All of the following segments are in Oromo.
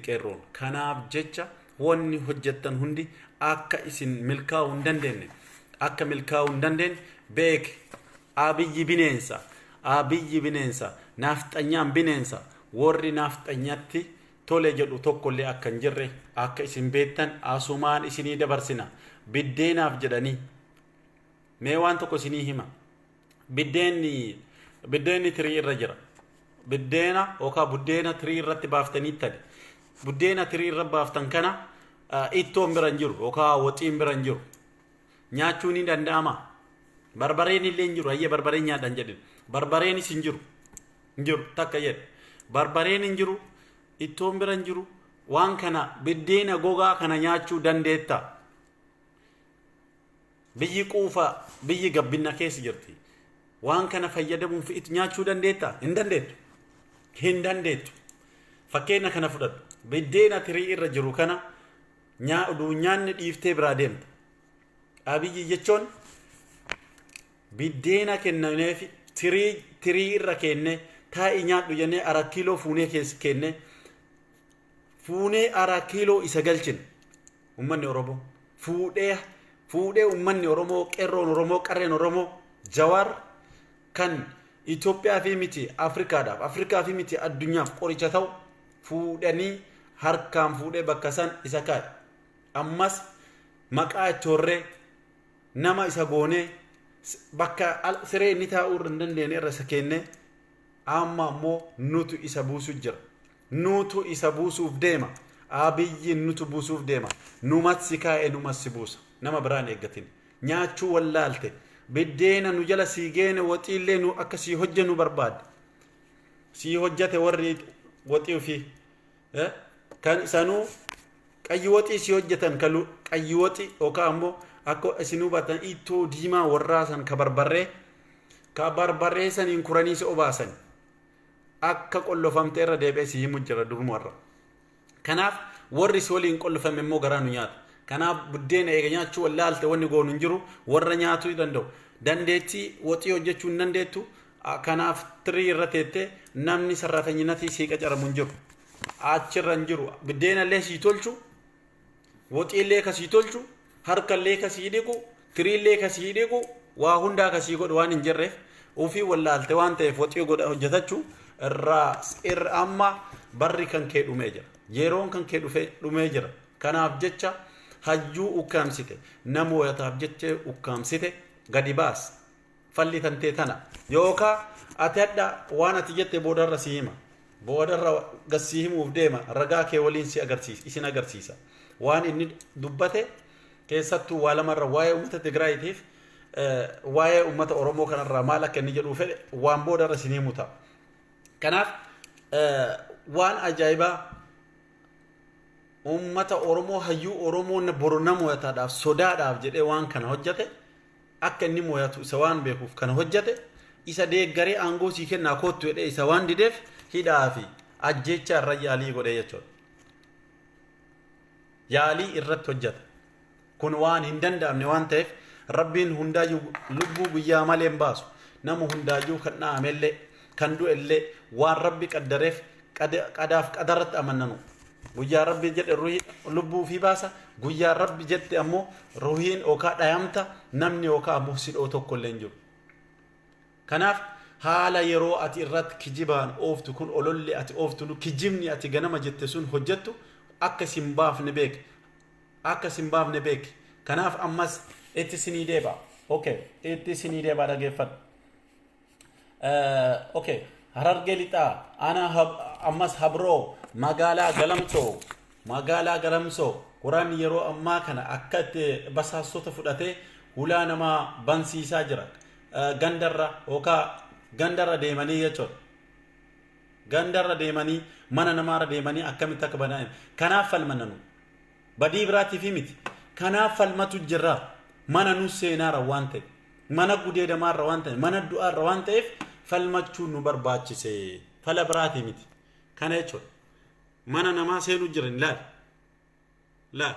qeerroon. Kanaaf jecha wanni hojjettan hundi akka isin milkaa'uu hin dandeenye akka milkaa'uu hin dandeenye beek. Abiyyi bineensa nafxanyaan bineensa warri nafxanyatti tole jedhu tokkollee akka hin jirre akka isin beektan asumaan isinii dabarsina. Biddeenaaf jedhanii mee waan tokko isinii hima. Biddeenni tirii irra jira. Buddeena tirii irratti baaftanii tadi. Buddeena tirii irra baaftan kana ittoon bira hin jiru yookaan waxiin bira hin jiru. Nyaachuun ni danda'ama. Barbareen illee hin jiru. Hayyee barbareen nyaadhan jedhin. Barbareenis hin jiru takka jedhe. Barbareen hin jiru. Ittoon bira hin jiru. Waan kana biddeena gogaa kana nyaachuu dandeetta. Biyyi quufa biyyi gabbinna keessa jirti. Waan kana fayyadamuun itti nyaachuu dandeetta? Hin dandeettu. Fakkeenya kana fudhadhu. Biddeena tirii irra jiru kana nyaanni dhiiftee biraa deemta. Abiyyi jechuun biddeena kennaneef tirii irra kenne taa'i nyaadhu jennee 4 kiiloo fuunee keessa kenne fuunee 4 kiiloo isa galchin. Ummanni Oromoo fuudhee ummanni Oromoo qeerroon Oromoo qarreen Oromoo Jawaar kan Itoophiyaa fi miti Afrikaa fi miti addunyaaf qoricha ta'u fuudhanii harkaan fuudhee bakka san isa kaa'e. Ammas maqaa ijoorree nama isa goonee bakka siree inni taa'uu hin dandeenye irra isa kenne amma ammoo nutu isa buusuuf jira. Nutu isa buusuuf deema. Abiyyi nutu buusuuf deema. Numatti kaa'e numatti buusa. Nama biraan eeggatin. Nyaachuu wallaalte. Biddeena nu jala sii geene waxiillee nu akka sii hojjennu barbaadde. Sii hojjate warri waxii ofii. Kan isanuu qayyi waxii sii hojjetan kalu qayyi waxii yookaan ammoo akka isinuu baatan ittoo diimaa warraasan ka barbarree saniin kuranii si obaasan. Akka qollofamte irra deebi'ee si himu jira durmarra. Kanaaf warri si waliin qollofame immoo garaa nu nyaata. Kanaaf buddeena eega nyaachuu wallaalte wanni goonu hin jiru warra nyaatuu danda'u. Dandeettii waxii hojjechuu hin dandeettu. Kanaaf tirii irra teettee namni sarratanyinatii sii qacaramu hin jiru. Achirra hin jiru. Buddeena illee sii tolchu. Waxii illee ka sii tolchu. Harka illee ka sii dhiqu. Tirii illee ka sii dhiqu. Waa hundaa ka sii godhu waan hin jirreef ofii wallaalte waan ta'eef waxii hojjetachuu irraa amma barri kan kee dhumee jira. Yeroon kan kee dhumee jira. Kanaaf jecha hayyuu ukkaamsite nama wayataaf jecha ukkaamsite gadi baas falli tantee tana yookaan ati hadda waan ati jette boodarra si hima boodarra gasii himuuf deema ragaa kee waliin isin agarsiisa waan inni dubbate keessattuu waa lamarra waa'ee uummata Tigraayiitiif waa'ee uummata Oromoo kanarraa maal akka inni jedhuu fedhe waan boodarra si himu ta'a. Kanaaf waan ajaa'ibaa ummata Oromoo hayyuu Oromoon boru nama mo'ataadhaaf sodaadhaaf jedhee waan kana hojjate akka inni mo'atu isa waan beekuuf kana hojjate isa deeggaree aangoo sii kennaa koottu jedhee isa waan dideef hidhaa fi ajjeechaa irra yaalii godhee jechuudha. Yaalii irratti hojjate. Kun waan hin danda'amne waan ta'eef Rabbiin hundaayyuu lubbuu guyyaa malee hin baasu. Nama hundaayyuu kan dhaamellee kan du'ellee waan Rabbi qaddareef qadaaf qadarratti amannanu. Guyyaa Rabbi jedhe ruhii lubbuu fi baasa. Guyyaa Rabbi jette ammoo ruhiin yookaan dhayamta namni yookaan ammoo sidhoo tokko illee hin jiru. Kanaaf haala yeroo ati irratti kijibaan ooftu kun ololli ati ooftu kijibni ati ganama jette sun hojjettu akka sin baafne beek. Akka sin baafne beek. Kanaaf ammas itti sinii deeba. Okay, itti sinii deeba dhageeffadhu. Okay, Harargee lixaa ana ammas habroo magaalaa Galamsoo Quraan yeroo ammaa kana akka itti basaastota fudhatee hulaa namaa bansiisaa jira. Gandarra deemanii jechuudha. Gandarra deemanii mana namaarra deemanii akkamitti akka banaan. Kanaaf falmananu. Badii biraatiif miti. Kanaaf falmatu jirra. Mana nu seenaarra waan ta'e. Mana gudeedamaarra waan ta'e. Mana du'aarra waan ta'eef falmachuu nu barbaachise. Fala biraati miti. Kana jechuudha. Mana namaa seenuu jiran laal.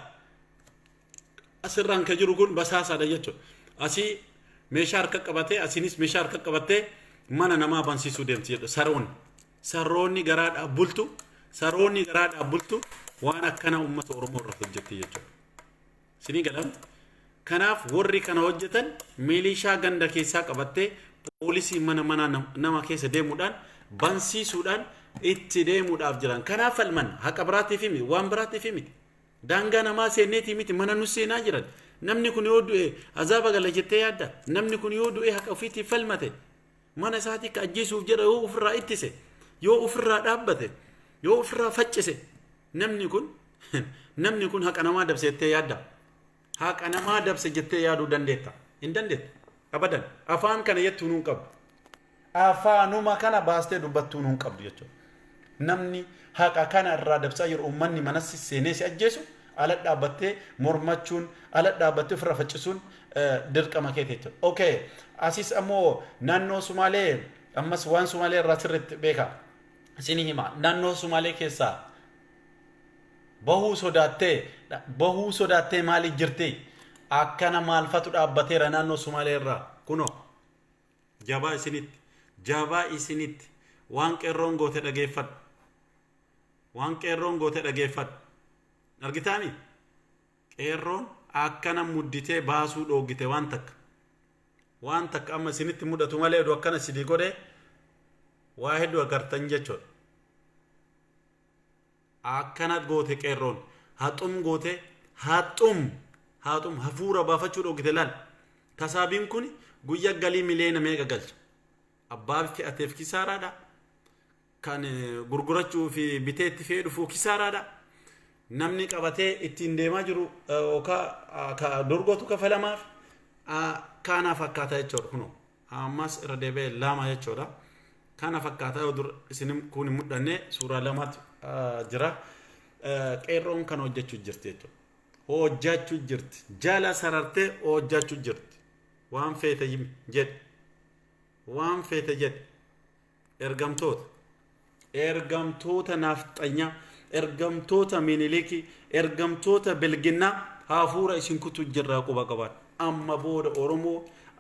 Asirraan ka jiru kun basaasaadha jechuudha. Asii meeshaa harka qabatee asiinis meeshaa harka qabatee mana namaa bansiisuu deemti jedhu saroonni garaadhaaf bultu waan akkana ummata oromoo irra hojjetti jechuudha sinii galan kanaaf warri kana hojjetan milishaa ganda keessaa qabattee poolisii mana nama keessa deemuudhaan bansiisuudhaan itti deemuudhaaf jiran kanaaf falman haqa biraatiif miti waan biraatiif miti daangaa namaa seenneetii miti mana nu seenaa jiran namni kun yoo du'e azaaba gala jettee yaadda namni kun yoo du'e haqa ofiitiif falmate mana isaatii ka ajjeesuuf jedha yoo ofirraa ittise yoo ofirraa dhaabbate yoo ofirraa faccise namni kun haqa namaa dabse jettee yaadda haqa namaa dabse jettee yaaduu dandeetta hin dandeetta abadan afaan kana jettuu nuun qabdu afaanuma kana baastee dubbattuu nuun qabdu jechuudha namni haqa kana irraa dabsaa jiru ummanni manatti seenee si ajjeesu ala dhaabbattee mormachuun ala dhaabbattee ofirra faccisuun dirqama keeti jechuudha okay asis ammoo naannoo Sumaalee ammas waan Sumaalee irraa sirriitti beeka isinii hima naannoo Sumaalee keessaa bahuu sodaattee maaliif jirti akkana maalfatu dhaabbateera naannoo Sumaalee irraa kuno jabaa isinitti waan qeerroon goote dhageeffadhu argitaani qeerroon akkana mudditee baasuu dhoogite waan takka amma isinitti mudatu malee edu akkana sidii godhe waa hedduu agartan jechuudha akkanat goote qeerroon haxum hafuura baafachuu dhoogite laal tasaabiin kun guyya galii miliyoona meeqa galcha abbaa fe'ateef kisaaraadha kan gurgurachuu fi biteetti fe'ee dhufuu kisaaraadha namni qabatee ittiin deemaa jiru ka dorgotu kafalamaaf kana fakkaata jechuudha kuno ammas irra deebi'ee lama jechuudha kana fakkaata yoo dur isin kun mudhanne suuraa lamaatu jira qeerroon kan hojjechuu jirti jechuudha hojjechuu jirti jala sarartee hojjechuu jirti waan feete jedhe ergamtoota nafxanya ergamtoota miniliki ergamtoota bilginna hafuura isin kutu jirraa quba qabaadha amma booda oromoo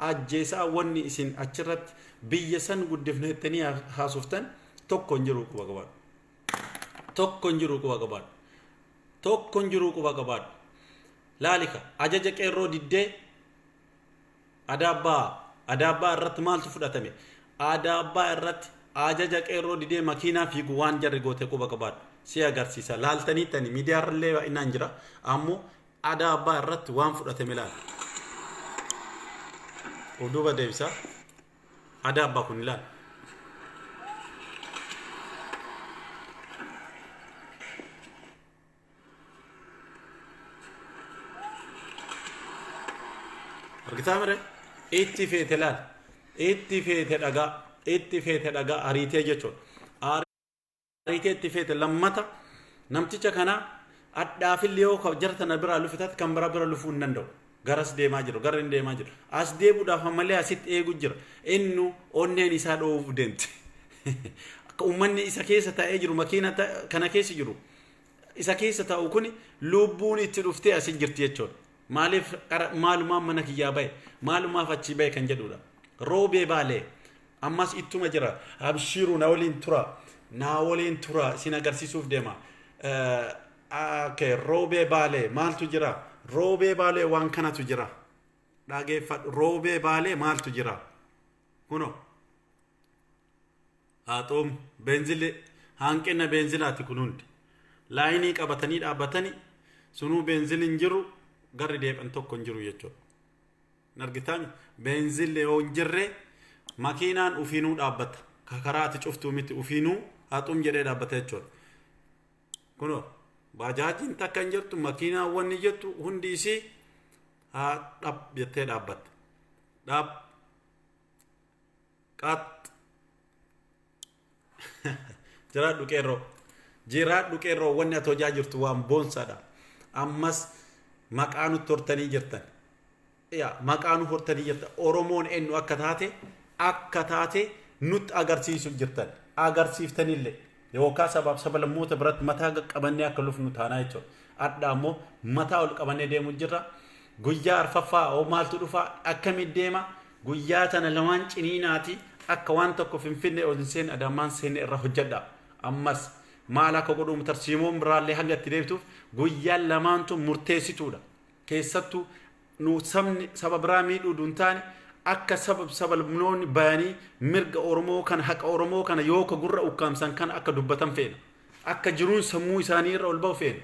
ajjeesaa wanni isin achirratti biyya san guddifnettanii haasoftan tokko hin jiru quba qabaadha laalika ajaja qeerroo diddee adaabbaa irratti maaltu fudhatame adaabbaa irratti ajaja qeerroo didee makiinaa fiigu waan jarri goote quba qabaadha si agarsiisa laaltanii tani miidiyaarallee baay'inaan jira ammoo adaabbaa irratti waan fudhatame laal uduba deebisa adaabbaa kun laal argitaa mire itti feete laal itti feete dhagaa ariitee jechuudha ariitee itti feete lammata namticha kana addaafillee yoo jartana biraa lufitat kan bira lufuu hin danda'u garas deemaa jiru gara hin deemaa jiru as deebuudhaaf malee asitti eegu jira innu onneen isaa dhoowwuu deemte akka ummanni isa keessa taa'ee jiru makiina kana keessa jiru isa keessa taa'u kun lubbuun itti dhuftee asin jirti jechuudha maaliif maalumaan mana kiyyaa bahe maalumaaf achi bahe kan jedhudha roobee baalee ammas ittuma jira abshiru na waliin tura isin agarsiisuuf deema roobee baalee maaltu jira roobee baalee waan kanatu jira dhageeffadhu roobee baalee maaltu jira kuno haxoom beenzili hanqina beenzilaati kun hundi laayinii qabatanii dhaabbatanii sunuu beenziliin jiru garri deeban tokko hin jiru jechuudha nargitaan beenzillee yoo hin jirre makiinaan ufiinuu dhaabbata kakaraati cuftuu miti ufiinuu haxum jedhee dhaabbata jechuudha kuno baajaajiin takka hin jirtu makiinaan wanni jettu hundi isii haa dhab jettee dhaabbatta dhab qaat jiraadhu qeerroo wanni ati hojaa jirtu waan boonsaadha ammas maqaanu tortanii jirtan maqaanu hortanii jirtan oromoon eenyu akka taate nutti agarsiisu jirtan agarsiiftanillee yookaan sablammoota biratti mataa qabannee akka lufnu taanaa jechuudha adda ammoo mataa ol qabannee deemu jirra guyyaa arfaffaa oo maaltu dhufaa akkamitti deema guyyaa tana lamaan ciniinaati akka waan tokko finfinnee ol seen adaamaan seen irra hojjedha ammas maal akka godhumu tarsiimoon biraallee hanga itti deebituuf guyyaan lamaantu murteessituudha. Keessattuu nu saba biraa miidhuu duun taane akka sablamnoonni bayanii mirga Oromoo kana haqa Oromoo kana yoo ka gurra ukkaamsan kana akka dubbatan feena. Akka jiruun sammuu isaanii irra ol ba'u feena.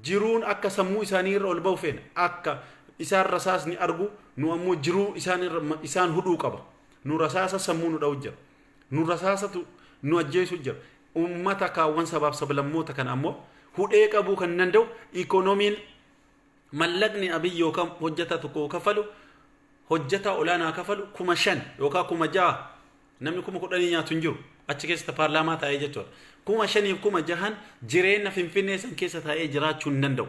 Jiruun akka sammuu isaanii irra ol ba'u feena. Akka isaan rasaasni argu nu ammoo jiruu isaan hudhuu qaba. Nu rasaasa sammuu nu dha'u jira. Nu rasaasatu nu ajjeesu jira. Ummata kaawwan sabaaf sablammoota kana ammoo hudhee qabuu kan danda'u ikoonomiin mallaqni Abiy yookaan hojjeta tokko kafalu hojjeta olaanaa kafalu 5,000 yookaan 6,000 namni 10,000 nyaatu hin jiru achi keessa paarlaamaa taa'ee jechuudha. 5,000 6,000 jireenya Finfinnee san keessa taa'ee jiraachuu hin danda'u.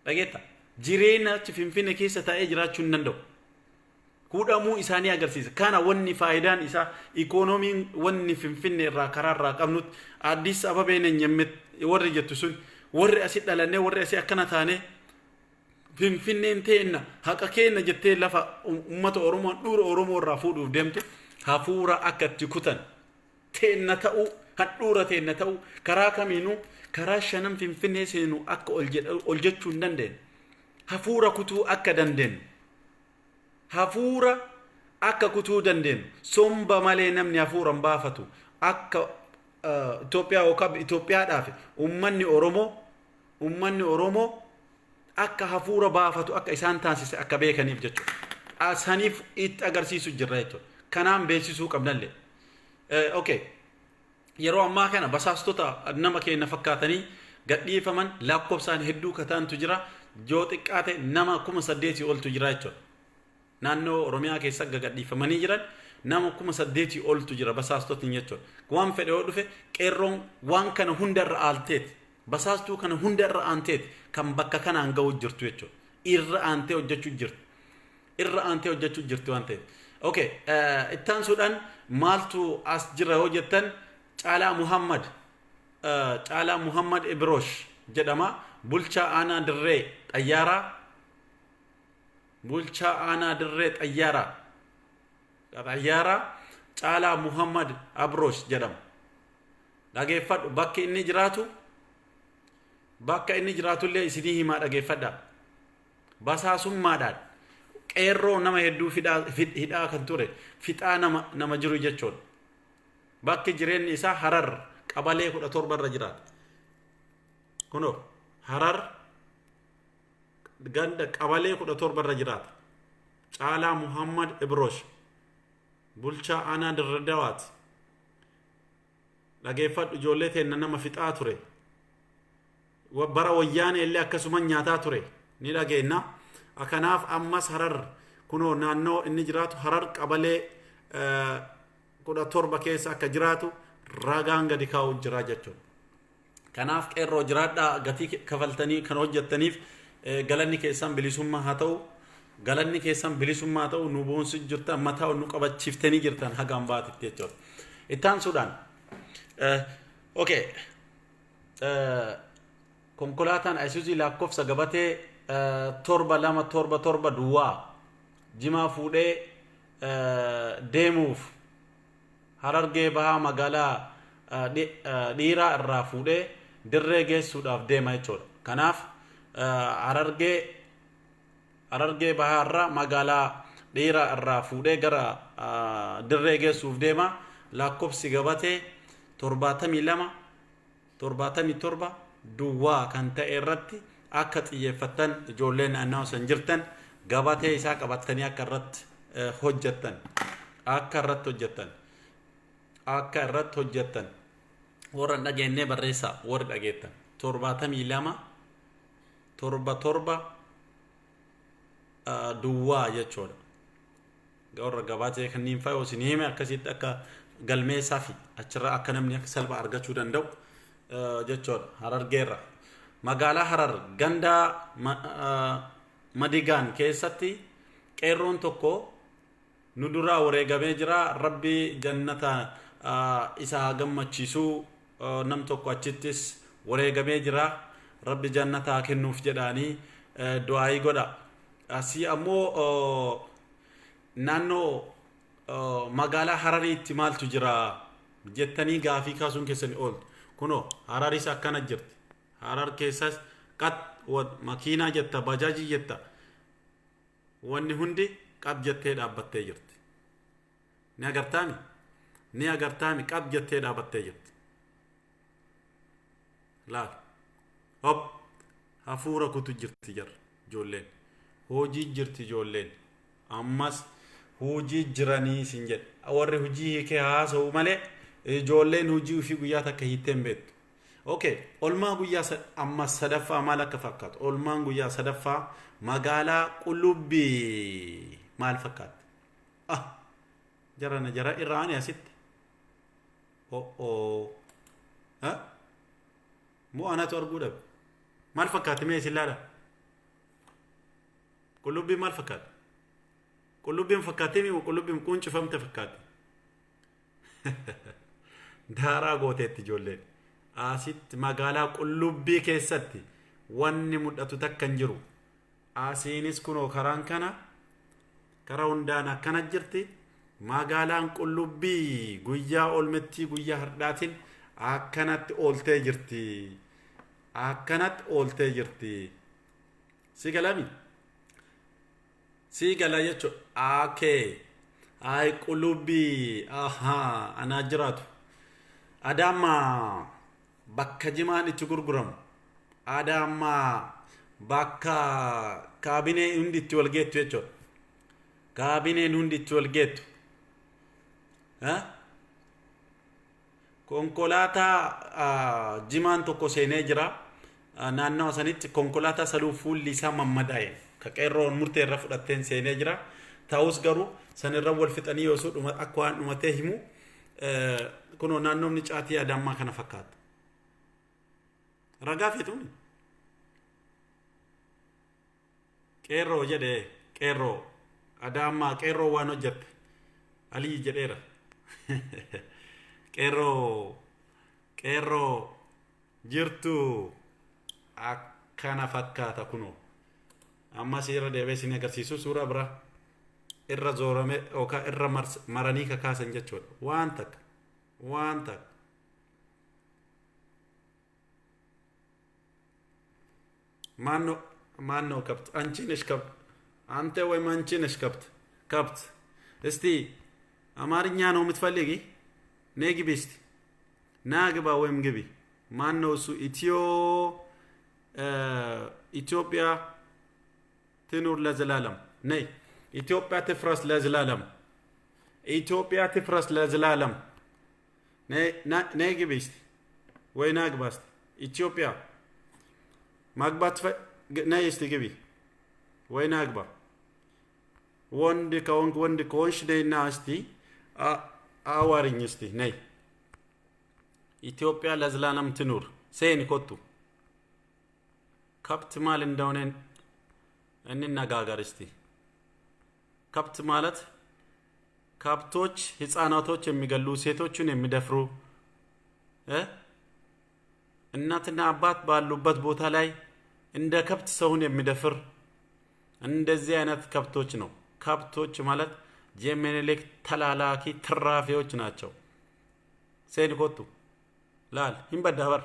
Dhageetta jireenya Finfinnee keessa taa'ee jiraachuu hin danda'u. Hudhamuu isaanii agarsiisa. Kana wanni faayidaan isaa ikoonomiin wanni Finfinnee irraa karaa irraa qabnutti Addis Ababeen nyammet warri jettu sun warri asii dhalannee warri asii akkana taane Finfinneen teenna haqa keenna jettee lafa ummata Oromoon dhuura Oromoo irraa fuudhuuf deemtu hafuura akka itti kutan teenna ta'uu handhuura teenna ta'uu karaa kamiinuu karaa shanan Finfinnee seenu akka ol jechuu hin dandeenye. Hafuura kutuu akka dandeenye. Hafuura akka kutuu dandeenyu somba malee namni hafuuran baafatu akka Itoophiyaa yookaan Itoophiyaadhaaf ummanni Oromoo akka hafuura baafatu akka isaan taasise akka beekaniif jechuudha. Asaniif itti agarsiisu jirra jechuudha. Kanaan beeksisuu qabnallee. Okay. Yeroo ammaa kana basaastota nama keenya fakkaatanii gadhiifaman lakkoofsaan hedduu kataantu jira. Yoo xiqqaate nama 8,000 oltu jira jechuudha. Naannoo Oromiyaa keessa gadhiifamanii jiran nama 8,000 oltu jira basaastotni jechuudha. Waan fedhe yoo dhufe qeerroon waan kana hundarra aalteeti. Basaastuu kana hundarra aanteeti kan bakka kanaan ga'u jirtu jechuudha. Irra aantee hojjechuu jirtu waan ta'eef. Okay, ittaan suudhaan maaltu as jira yoo jettan Caalaa Muhammad Ibrosh jedhama. Bulchaa aanaa Dirree Xayyaaraa. Bulchaa aanaa Dirree Xayyaaraa Caalaa Muhammad Ibrosh jedhama. Dhageeffadhu bakka inni jiraatullee isinii himaa dhageeffadha. Basaasummaadhaan qeerroo nama hedduu hidhaa kan ture fixaa nama jiru jechuudha. Bakki jireenyi isaa Harar qabalee 17 irra jiraata. Kunoo Harar ganda qabalee 17 irra jiraata. Caalaa Muhammad Ibrosh bulchaa aanaa Dirree Dawaati. Dhageeffadhu ijoollee teenna nama fixaa ture. Bara wayyaanee illee akkasuma nyaataa ture ni dhageenna. Kanaaf ammas Harar kunoo naannoo inni jiraatu Harar qabalee 17 keessa akka jiraatu ragaan gadi kaa'u jira jechuudha. Kanaaf qeerroo jiraadhaa gatii kafaltanii kan hojjettaniif galanni keessan bilisummaa haa ta'u nu boonsi jirtan mataa nu qabachiiftanii jirtan hagaan baatitti jechuudha. Ittaan suudhaan okay. Konkolaataan Isuzu lakkoofsa gabatee 7277 duwwaa Jimaa fuudhee deemuuf Harargee bahaa magaalaa dhiiraa irraa fuudhee Dirree geessuudhaaf deema jechuudha. Kanaaf Harargee bahaa irraa magaalaa dhiiraa irraa fuudhee gara Dirree geessuuf deema. Lakkoofsi gabatee 7277 duwwaa kan ta'e irratti akka xiyyeeffattan ijoolleen naannoo san jirtan gabatee isaa qabattanii akka irratti hojjettan warra dhageennee barreessaa warri dhageettan 7277 duwwaa jechuudha. Warra gabatee kanniin fa'aa isin hime akkasitti akka galmeessaa fi achirraa akka namni akka salphaa argachuu danda'u jechuudha. Harargeerra magaalaa Harar ganda Madigaan keessatti qeerroon tokko nu duraa wareegamee jira. Rabbi jannata isaa gammachiisuu nam tokko achittis wareegamee jira. Rabbi jannataa kennuuf jedhaanii du'aa godha. Asii ammoo naannoo magaalaa Harariitti maaltu jira jettanii gaafii kaasuun keessanii ooltu. kuno hararis akkana jirti harar keessas qat makiinaa jetta bajaajii jetta wanni hundi qab jettee dhaabbattee jirti ni agartaami qab jettee dhaabbattee jirti laal hop hafuura kutu jirti jar ijoolleen hojii jirti ijoolleen ammas hojii jiranii sin jedhe warri hojii hiikee haasa'u malee ijoolleen hojii ofii guyyaa takka hiitteen beektu okay olmaa guyyaa amma sadaffaa maal akka fakkaatu olmaan guyyaa sadaffaa magaalaa Qullubbii maal fakkaata jara irraani asitti moo anatu arguu dhabe maal fakkaati mee isillaadha Qullubbii maal fakkaata Qullubbiin fakkaatee mi Qullubbiin quncifamte fakkaate daaraa gooteetti ijoolleen asitti magaalaa Qullubbii keessatti wanni mul'atu takka hin jiru asiinis kunoo karaan kana karaa hundaan akkana jirti magaalaan Qullubbii guyyaa olmettii guyyaa hardhaatiin akkanatti ooltee jirti sigalami sigala jecho ay Qullubbii anaa jiraatu Adama bakka jimaan itti gurguramu Adama bakka kaabinee hundi itti wal geettu jechuudha kaabineen hundi itti wal geettu konkolaataa jimaan tokko seenee jira naannawa sanitti konkolaataa saluu fuulli isaa mammadaa'e ka qeerroon murtee irra fudhatteen seenee jira ta'us garuu sanirra wal fixanii yoosuu akka waan dhumatee himu kunoo naannoomni caatii Adammaa kana fakkaata ragaa feetuuni qeerroo jedhe qeerroo Adammaa qeerroo waan hojjette alii jedheera qeerroo jirtu akkana fakkaata kunoo amma seera deebee sin agarsiisu suuraa biraa irra zoorame yookaan irra maranii kakaasan jechuudha waan takka ማነው ከብት አንቺ ነሽ ከብት አንተ ወይም አንቺ ነሽ ከብት እስቲ አማርኛ ነው የምትፈልጊ ነይ ግቢ እስቲ ና ግባ ወይም ግቢ ማነው እሱ ኢትዮጵያ ትኑር ለዘላለም ነይ ኢትዮጵያ ትፍረስ ለዘላለም ነይ ግቢ እስቲ ወይ ና ግባ እስቲ ኢትዮጵያ ማግባት ነይ እስቲ ግቢ ወይ ና ግባ ወንድ ከሆንሽ ነይና እስቲ አዋሪኝ እስቲ ነይ ኢትዮጵያ ለዘላለም ትኑር ሴን ኮቱ ከብት ማል እንደሆነ እንነጋገር እስቲ ከብት ማለት ከብቶች ህፃናቶች የሚገሉ ሴቶችን የሚደፍሩ እናትና አባት ባሉበት ቦታ ላይ እንደ ከብት ሰውን የሚደፍር እንደዚህ አይነት ከብቶች ነው ከብቶች ማለት የሜኔሊክ ተላላኪ ትራፊዎች ናቸው ሴን ኮቱ ላል hinbadabar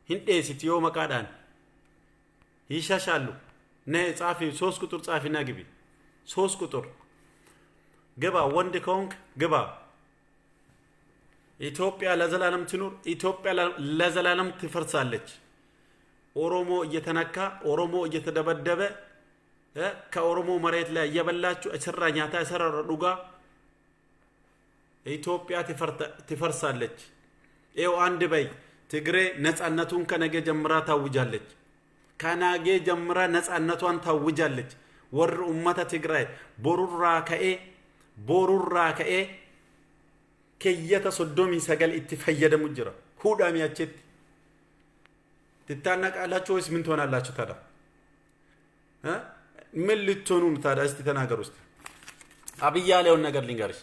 hindeesitiyo maqaadhaan hiishashallu nee xaafi 3 ቁጥር ጻፊና ግቢ 3 ቁጥር ግባ ወንድ ከሆንክ ግባ ኢትዮጵያ ለዘላለም ትኑር ኢትዮጵያ ለዘላለም ትፈርሳለች ኦሮሞ እየተነካ ኦሮሞ እየተደበደበ ከኦሮሞ መሬት ላይ እየበላችሁ እስራኛታ እስራራ ዱጋ ኢትዮጵያ ትፈርሳለች ኤው አንድ በይ ትግሬ ነፃነቱን ከነገ ጀምራ ታውጃለች ከናገ ጀምራ ነፃነቷን ታውጃለች ወር ኡመተ ትግራይ ቦሩራ ከኤ ከየተ ሶዶሚ ሰገል ኢትፈየደሙ ጅራ ሁዳም ያቸት ትታነቃላችሁ ወይስ ምን ትሆናላችሁ ታዲያ ምን ልትሆኑ ታዲያ እስቲ ተናገሩ እስቲ አብይ ያለውን ነገር ልንገርሽ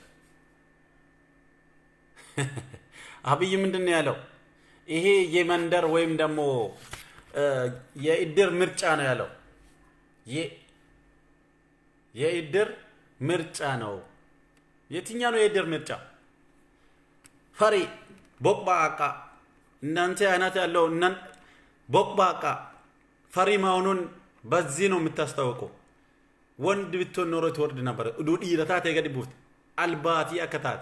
አብይ ምንድነው ያለው ይሄ የመንደር ወይም ደግሞ የኢድር ምርጫ ነው ያለው የኢድር ምርጫ ነው የትኛው ነው የኢድር ምርጫ ፈሪ ቦባቃ እናንተ አይነት ያለው እናን ቦቅባቃ ፈሪ መሆኑን በዚህ ነው የምታስታውቀው። ወንድ ብትሆን ኖሮ ትወርድ ነበር። ዱዲ ለታተ ገድቡት አልባቲ አከታት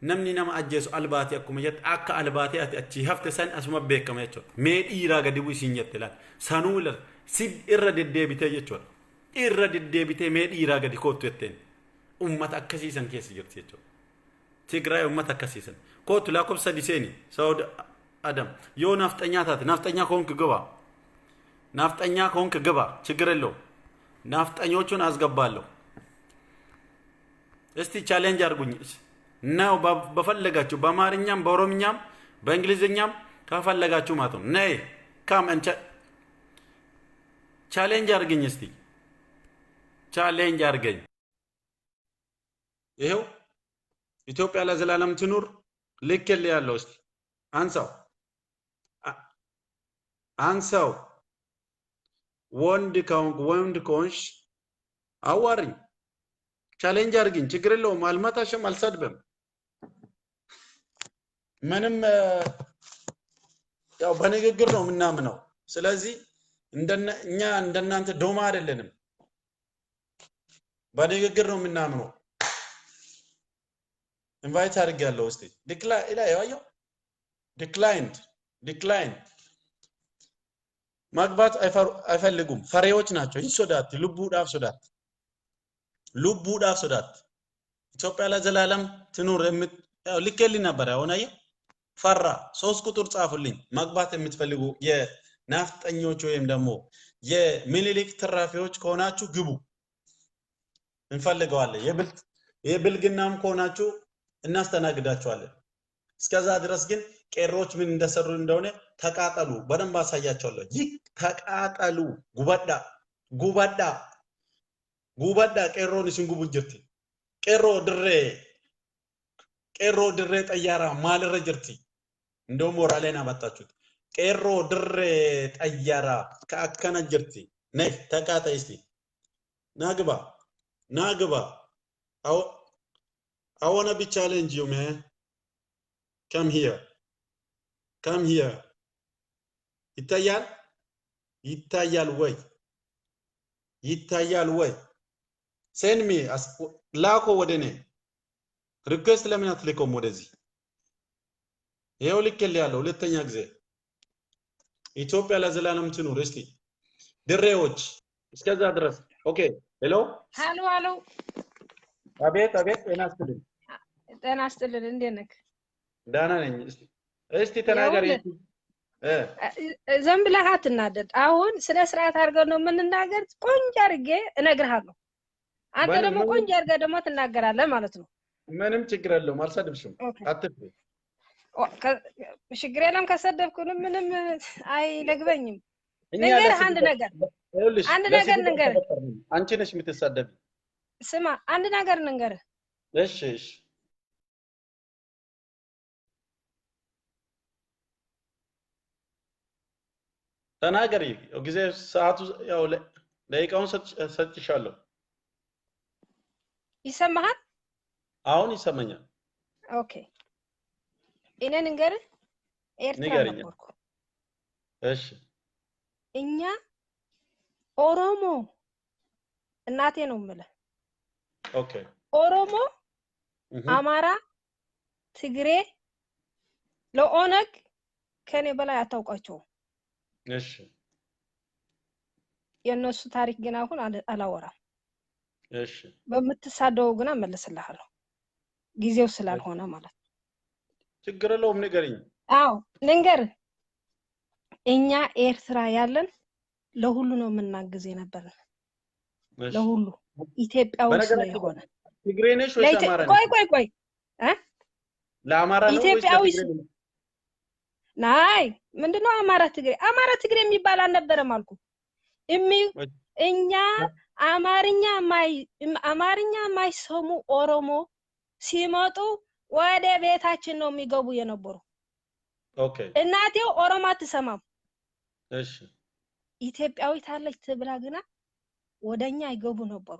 namni nama ajjeesu albaati akkuma jette akka albaati achi hafte san asuma beekama jechuudha. Mee dhiiraa gadi bu'u isiin jette laal sanuu ila sid irra deddeebitee jechuudha. Irra deddeebitee mee dhiiraa gadi kootu jetteen ummata akkasiisan keessa jirti jechuudha. Tigraay ummata akkasiisan kootu lakkoofsa diseeni Saud Adam yoo nafxanyaa taate nafxanyaa koonk gaba nafxanyaa koonk gaba ችግር የለውም ናፍጠኞቹን አስገባለሁ። እስቲ ቻሌንጅ አድርጉኝ ነው በፈለጋችሁ በአማርኛም በኦሮምኛም በእንግሊዝኛም ካፈለጋችሁ ማለት ነው። ነይ ካም እንቸ ቻሌንጅ አድርገኝ እስቲ ቻሌንጅ አድርገኝ። ይሄው ኢትዮጵያ ለዘላለም ትኑር ልክል ያለው እስቲ አንሳው አንሳው ወንድ ከሆንሽ አዋሪኝ ቻሌንጅ አድርገኝ ችግር የለውም። አልመታሽም አልሰድብም ምንም ያው በንግግር ነው ምናምነው። ስለዚህ እኛ እንደናንተ ዶማ አይደለንም በንግግር ነው ምናምነው። ኢንቫይት አድርጋለሁ እስቲ ዲክላይንድ ማግባት አይፈልጉም ፈሬዎች ናቸው። ይሶዳት ልቡ ዳፍ ሶዳት ኢትዮጵያ ለዘላለም ትኑር ያው ልከልኝ ነበር አሁን ፈራ 3 ቁጥር ጻፉልኝ ማግባት የምትፈልጉ የናፍጠኞች ወይም ደግሞ የሚኒሊክ ትራፊዎች ከሆናችሁ ግቡ እንፈልገዋለን። የብልግናም ከሆናችሁ እናስተናግዳችኋለን። እስከዛ ድረስ ግን ቄሮች ምን እንደሰሩ እንደሆነ ተቃጠሉ በደንብ አሳያችኋለሁ። ይህ ተቃጠሉ ጉባዳ ቄሮን ሲንጉቡ ጅርቲ ቄሮ ድሬ ጠያራ ማልረ ጅርቲ እንደው ሞራሌን አመጣችሁት። ቄሮ ድሬ ጠያራ ከአከነ ጅርቲ ነይ ተቃጣይ እስቲ ናግባ I want to be challenge you man. Come here ይታያል ወይ send me ላኮ ወደኔ ሪኩዌስት ለምን አትልከውም ወደዚህ? ይሄው ልክል ያለው ሁለተኛ ጊዜ ኢትዮጵያ ለዘላለም ትኑር። እስቲ ድሬዎች እስከዛ ድረስ ኦኬ። ሄሎ አቤት ጤና ይስጥልኝ እንዴት ነህ? ዳና ነኝ። እስቲ ተናገር። ዝም ብለህ አትናደድ። አሁን ስለ ስርዓት አድርገን ነው የምንናገር። ቆንጆ አድርጌ እነግርሃለሁ። አንተ ደግሞ ቆንጆ አድርገህ ደግሞ ትናገራለህ ማለት ነው። ምንም ችግር የለውም አልሰድብሽም አትፍሪ። ችግር የለም ከሰደብኩንም ምንም አይለግበኝም። ነገር አንድ ነገር ንገር። አንቺ ነሽ የምትሳደቢ። ስማ አንድ ነገር ንገር። እሺ ተናገሪ። ጊዜ ሰዓቱ ያው ደቂቃውን ሰጥቻለሁ። ይሰማሃል? አሁን ይሰማኛል። ኦኬ እኔ ንገር ኤርትራ ነበርኩ። እሺ እኛ ኦሮሞ እናቴ ነው የምልህ። ኦኬ ኦሮሞ፣ አማራ፣ ትግሬ ለኦነግ ከኔ በላይ አታውቃቸውም። እሺ የነሱ ታሪክ ግን አሁን አላወራም። እሺ በምትሳደው ግን መልስልሃለሁ ጊዜው ስላልሆነ ማለት ነው። ችግር የለውም ንገሪኝ። አዎ ልንገር። እኛ ኤርትራ ያለን ለሁሉ ነው የምናግዝ ነበር። ለሁሉ ኢትዮጵያው ስለሆነ ትግሬ ነሽ ወይ አማራ ነሽ? ቆይ ለአማራ ነው ወይስ ናይ ምንድነው? አማራ ትግሬ የሚባል አልነበረም አልኩ። እኛ አማርኛ ማይሰሙ ኦሮሞ ሲመጡ ወደ ቤታችን ነው የሚገቡ የነበሩ። ኦኬ እናቴው ኦሮሞ አትሰማም። እሺ ኢትዮጵያዊት አለች ትብላ ግና ወደኛ ይገቡ ነበሩ።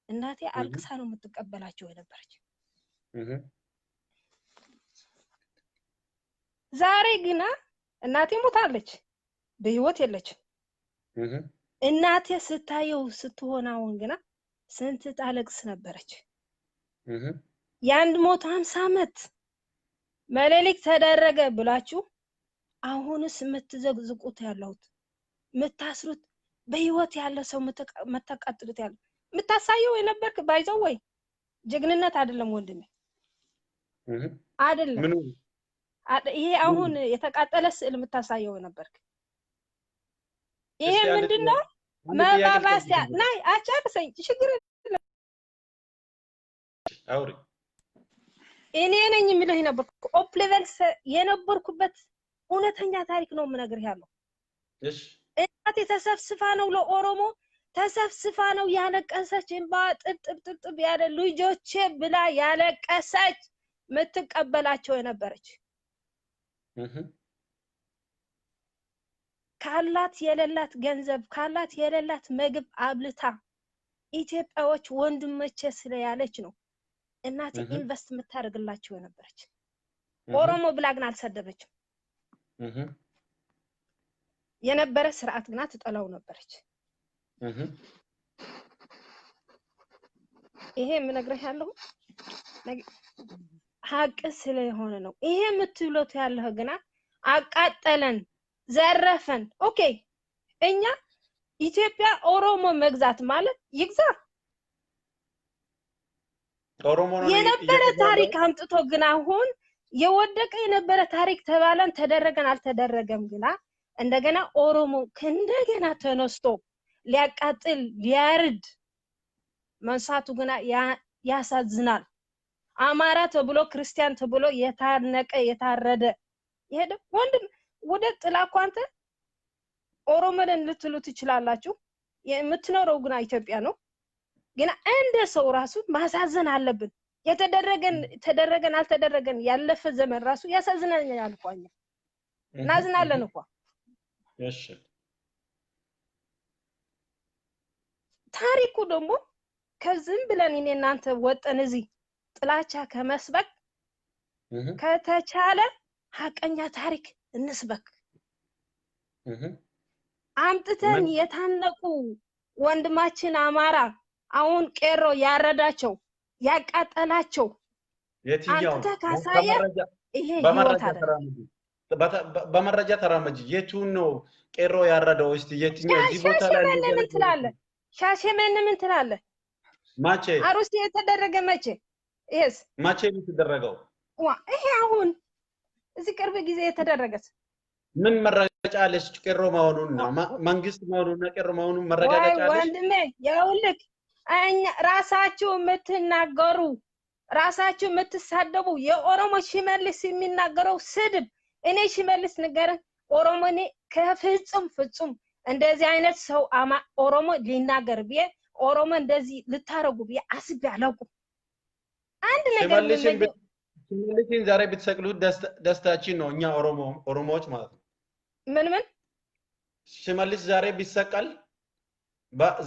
እናቴ አልቅሳ ነው የምትቀበላቸው የነበረች። ዛሬ ግና እናቴ ሞታለች በህይወት የለች እናቴ ስታየው ስትሆናውን ግና ስንት ታለቅስ ነበረች የ150 ዓመት መለሊክ ተደረገ ብላችሁ አሁንስ የምትዘግዝቁት ያለውት የምታስሩት በህይወት ያለ ሰው መተቃጥሉት ያለ የምታሳየው የነበርክ ባይዘው ወይ ጀግንነት አይደለም ወንድሜ አይደለም ይሄ አሁን የተቃጠለ ስዕል የምታሳየው ነበርክ ይሄ ምንድነው መባባስ ናይ አጫርሰኝ ችግር አውሪ እኔ ነኝ የሚለው ነበርኩ ኦፕ ሌቨል የነበርኩበት እውነተኛ ታሪክ ነው የምነግርህ ያለው እሺ እናቴ ተሰፍስፋ ነው ለኦሮሞ ተሰፍስፋ ነው ያለቀሰች እንባ ጥብ ያለ ልጆቼ ብላ ያለቀሰች ምትቀበላቸው የነበረች ካላት የሌላት ገንዘብ ካላት የሌላት ምግብ አብልታ ኢትዮጵያዎች ወንድሞቼ ስለያለች ነው እናቴ ኢንቨስት የምታደርግላቸው የነበረች ኦሮሞ ብላ ግን አልሰደበችም የነበረ ስርዓት ግና ትጠላው ነበረች ይሄ ምነግርህ ያለው ሀቅ ስለሆነ ነው ይሄ የምትብሎት ያለው ግና አቃጠለን ዘረፈን ኦኬ እኛ ኢትዮጵያ ኦሮሞ መግዛት ማለት ይግዛ ኦሮሞ ነው የነበረ ታሪክ አምጥቶ ግና አሁን የወደቀ የነበረ ታሪክ ተባለን ተደረገን አልተደረገም ግና እንደገና ኦሮሞ ከእንደገና ተነስቶ ሊያቃጥል ሊያርድ መንሳቱ ግና ያሳዝናል አማራ ተብሎ ክርስቲያን ተብሎ የታነቀ የታረደ ይሄድ ወንድም ወደ ጥላኳንተ ኦሮሞን ልትሉ ትችላላችሁ የምትኖረው ግና ኢትዮጵያ ነው ግን እንደ ሰው ራሱ ማሳዘን አለብን ተደረገን አልተደረገን ያለፈ ዘመን ራሱ ያሳዝናኛል አልኳኛ እናዝናለን እኮ እሺ ታሪኩ ደግሞ ከዝም ብለን እናንተ ወጠን እዚህ ጥላቻ ከመስበክ ከተቻለ ሐቀኛ ታሪክ እንስበክ አምጥተን የታነቁ ወንድማችን አማራ አሁን ቄሮ ያረዳቸው ያቃጠላቸው የትኛው ካሳየ ይሄ በመረጃ ተራመጂ የቱን ነው ቄሮ ያረዳው እስቲ የትኛው እዚህ ቦታ ላይ ምን ትላለህ ሻሸመኔ ምን ትላለህ ማቼ አሩስ የተደረገ መቼ ይሄስ ማቼ የተደረገው ይሄ አሁን እዚህ ቅርብ ጊዜ የተደረገስ ምን መረጃ አለሽ ቄሮ መሆኑን መንግስት መሆኑን ቄሮ መሆኑን መረጋገጫ አለሽ ወንድሜ ያውልክ እኛ ራሳችሁ የምትናገሩ ራሳችሁ የምትሳደቡ የኦሮሞ ሽመልስ የሚናገረው ስድብ እኔ ሽመልስ ነገር ኦሮሞኔ ፍጹም እንደዚህ አይነት ሰው ኦሮሞ ሊናገር ቢየ ኦሮሞ እንደዚህ ልታረጉ ቢየ አስቤ አላውቅም አንድ ነገር ሽመልስን ዛሬ ብትሰቅሉት ደስታችን ነው እኛ ኦሮሞዎች ማለት ነው ምን ሽመልስ ዛሬ ቢሰቀል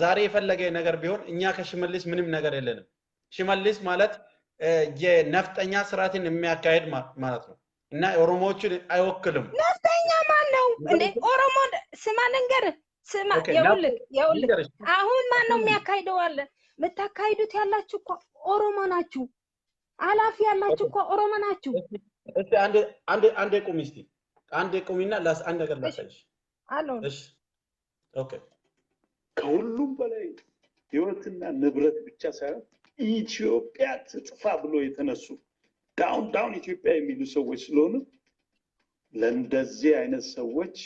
ዛሬ የፈለገ ነገር ቢሆን እኛ ከሽመልስ ምንም ነገር የለንም ሽመልስ ማለት የነፍጠኛ ስርዓትን የሚያካሄድ ማለት ነው እና ኦሮሞዎችን አይወክልም ነፍጠኛ ማን ነው እንዴ ኦሮሞ ስማ ነገር ስማ ይኸውልህ አሁን ማን ነው የሚያካሂደው አለ መታካሂዱት ያላችሁ እኮ ኦሮሞ ናችሁ አላፊ ያላችሁ እኮ ኦሮሞ ናችሁ እስቲ አንድ ቁሚ እስቲ አንድ ቁሚና አንድ ነገር ላሳይሽ አለው እሺ ኦኬ ከሁሉም በላይ ህይወትና ንብረት ብቻ ሳይሆን ኢትዮጵያ ትጥፋ ብሎ የተነሱ ዳውን ኢትዮጵያ የሚሉ ሰዎች ስለሆኑ ለእንደዚህ አይነት ሰዎች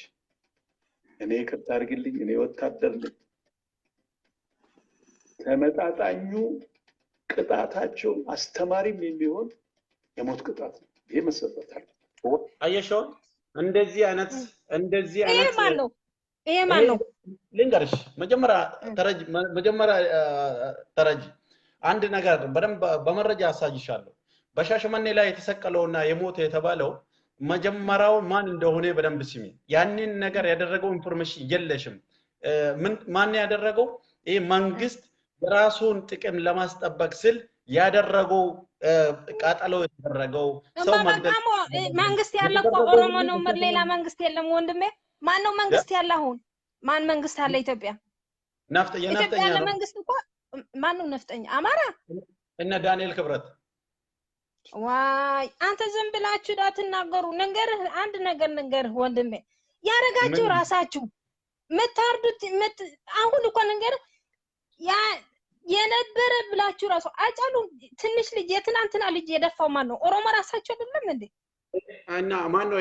እኔ ይቅርታ አድርግልኝ እኔ ወታደር ነኝ ተመጣጣኙ ቅጣታቸው አስተማሪም የሚሆን የሞት ቅጣት ነው ይሄ መሰጠት አለ አየሽው እንደዚህ አይነት ይሄ ማን ነው ልንገርሽ መጀመሪያ ተረጂ አንድ ነገር በደንብ በመረጃ አሳይሻለሁ በሻሸመኔ ላይ የተሰቀለውና የሞተ የተባለው መጀመሪያው ማን እንደሆነ በደንብ ስሚ ያንን ነገር ያደረገው ኢንፎርሜሽን የለሽም ማን ያደረገው ይሄ መንግስት የራሱን ጥቅም ለማስጠበቅ ስል ያደረገው ቃጠሎ ያደረገው ሰው መግደል መንግስት ያለ እኮ ኦሮሞ ነው ሌላ መንግስት የለም ወንድሜ ማን ነው መንግስት ያለ አሁን ማን መንግስት አለ ኢትዮጵያ ነፍጠኛ ያለ መንግስት እኮ ማን ነው ነፍጠኛ አማራ እነ ዳንኤል ክብረት ዋይ አንተ ዝም ብላችሁ ዳትናገሩ አንድ ነገር ወንድሜ ያረጋችሁ ራሳችሁ መታርዱት አሁን እኮ ያ የነበረ ብላችሁ ራሱ አጫሉ ትንሽ ልጅ የትናንትና ልጅ የደፋው ማን ነው ኦሮሞ ራሳቸው አይደለም እንዴ እና ማን ነው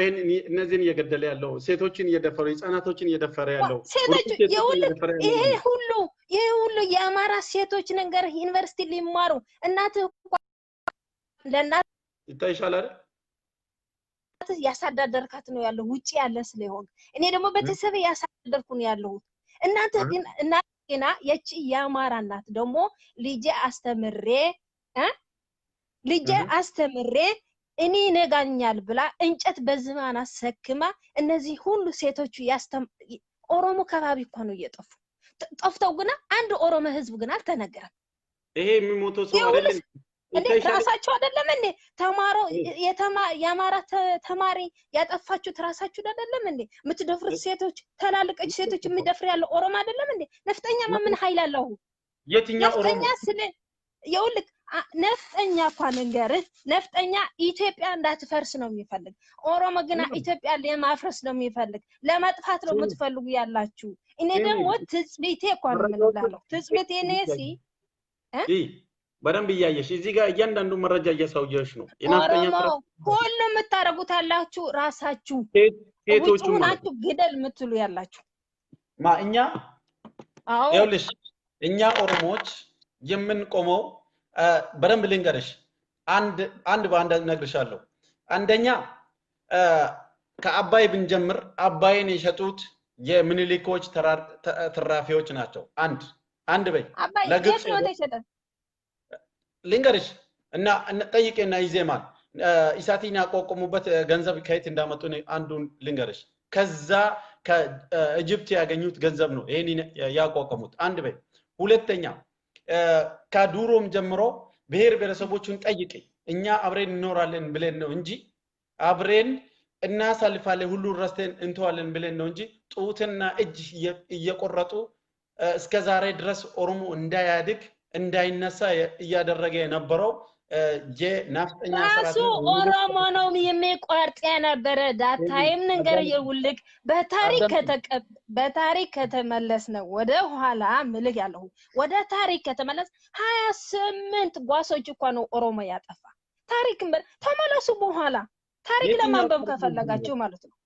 እነዚህን እየገደለ ያለው ሴቶችን እየደፈረ ህፃናቶችን እየደፈረ ያለው ሴቶች ይሄ ሁሉ የአማራ ሴቶች ዩኒቨርሲቲ ሊማሩ እናት ለእናት ይታይሻል አይደል ያሳዳደርካት ነው ያለው ውጪ ያለ ስለሆነ እኔ ደግሞ በተሰበ ያሳዳደርኩ ነው ያለው እናንተ ግን እናቴና የቺ የአማራ እናት ደግሞ ልጄ አስተምሬ እኔ ነጋኛል ብላ እንጨት በዝማና ሰክማ እነዚህ ሁሉ ሴቶቹ ኦሮሞ ከባቢ እኮ ነው ጠፍተው ግን አንድ ኦሮሞ ህዝብ ግን አልተነገረም ይሄ የሚሞተው ሰው አይደለም እንዴ ራሳችሁ አይደለም እንዴ ተማሮ የአማራ ተማሪ ያጠፋችሁት ራሳችሁ አይደለም እንዴ የምትደፍሩት ሴቶች ተላልቀች ሴቶች የሚደፍር ያለው ኦሮሞ አይደለም እንዴ ነፍጠኛ ምን ኃይል አለው የትኛው ኦሮሞ ነፍጠኛ ስለ ይኸውልህ ነፍጠኛ እንኳን ነፍጠኛ ኢትዮጵያ እንዳትፈርስ ነው የሚፈልግ ኦሮሞ ግን ኢትዮጵያ ለማፍረስ ነው የሚፈልግ ለማጥፋት ነው የምትፈልጉ ያላችሁ እኔ ደግሞ ትጽቢቴ እንኳን ምንላለሁ ትጽቢቴ ነሲ በደንብ እያየሽ እዚህ ጋር እያንዳንዱ መረጃ እያሳውየሽ ነው የናፍጠኛ ሁሉ የምታረጉት ያላችሁ ራሳችሁ ሴቶቹ ናችሁ ግደል የምትሉ ያላችሁ እኛ ይኸውልሽ እኛ ኦሮሞዎች የምንቆመው በደንብ ልንገርሽ አንድ በአንድ ነግርሻለሁ አንደኛ ከአባይ ብንጀምር አባይን የሸጡት የምኒልኮች ተራፊዎች ናቸው አንድ በይ ለግብጽ ነው ተሸጠ ልንገርሽ እና ጠይቄና ይዜማል ኢሳቲን ያቋቋሙበት ገንዘብ ከየት እንዳመጡ አንዱን ልንገርሽ ከዛ ከኢጅፕት ያገኙት ገንዘብ ነው ይሄን ያቋቋሙት አንድ በይ ሁለተኛ ከዱሮም ጀምሮ ብሔር ብሔረሰቦችን ጠይቂ እኛ አብሬን እንኖራለን ብለን ነው እንጂ አብሬን እናሳልፋለን ሁሉ ረስተን እንተዋለን ብለን ነው እንጂ ጡትና እጅ እየቆረጡ እስከ ዛሬ ድረስ ኦሮሞ እንዳያድግ እንዳይነሳ እያደረገ የነበረው የናፍጠኛ ራሱ ኦሮሞ ነው የሚቆርጥ የነበረ ዳታይም ይውልቅ በታሪክ ከተመለስ ነው ወደ ኋላ ምልክ ያለው ወደ ታሪክ ከተመለስ 28 ጓሶች እኮ ነው ኦሮሞ ያጠፋ ታሪክ ተመለሱ በኋላ ታሪክ ለማንበብ ከፈለጋችሁ ማለት ነው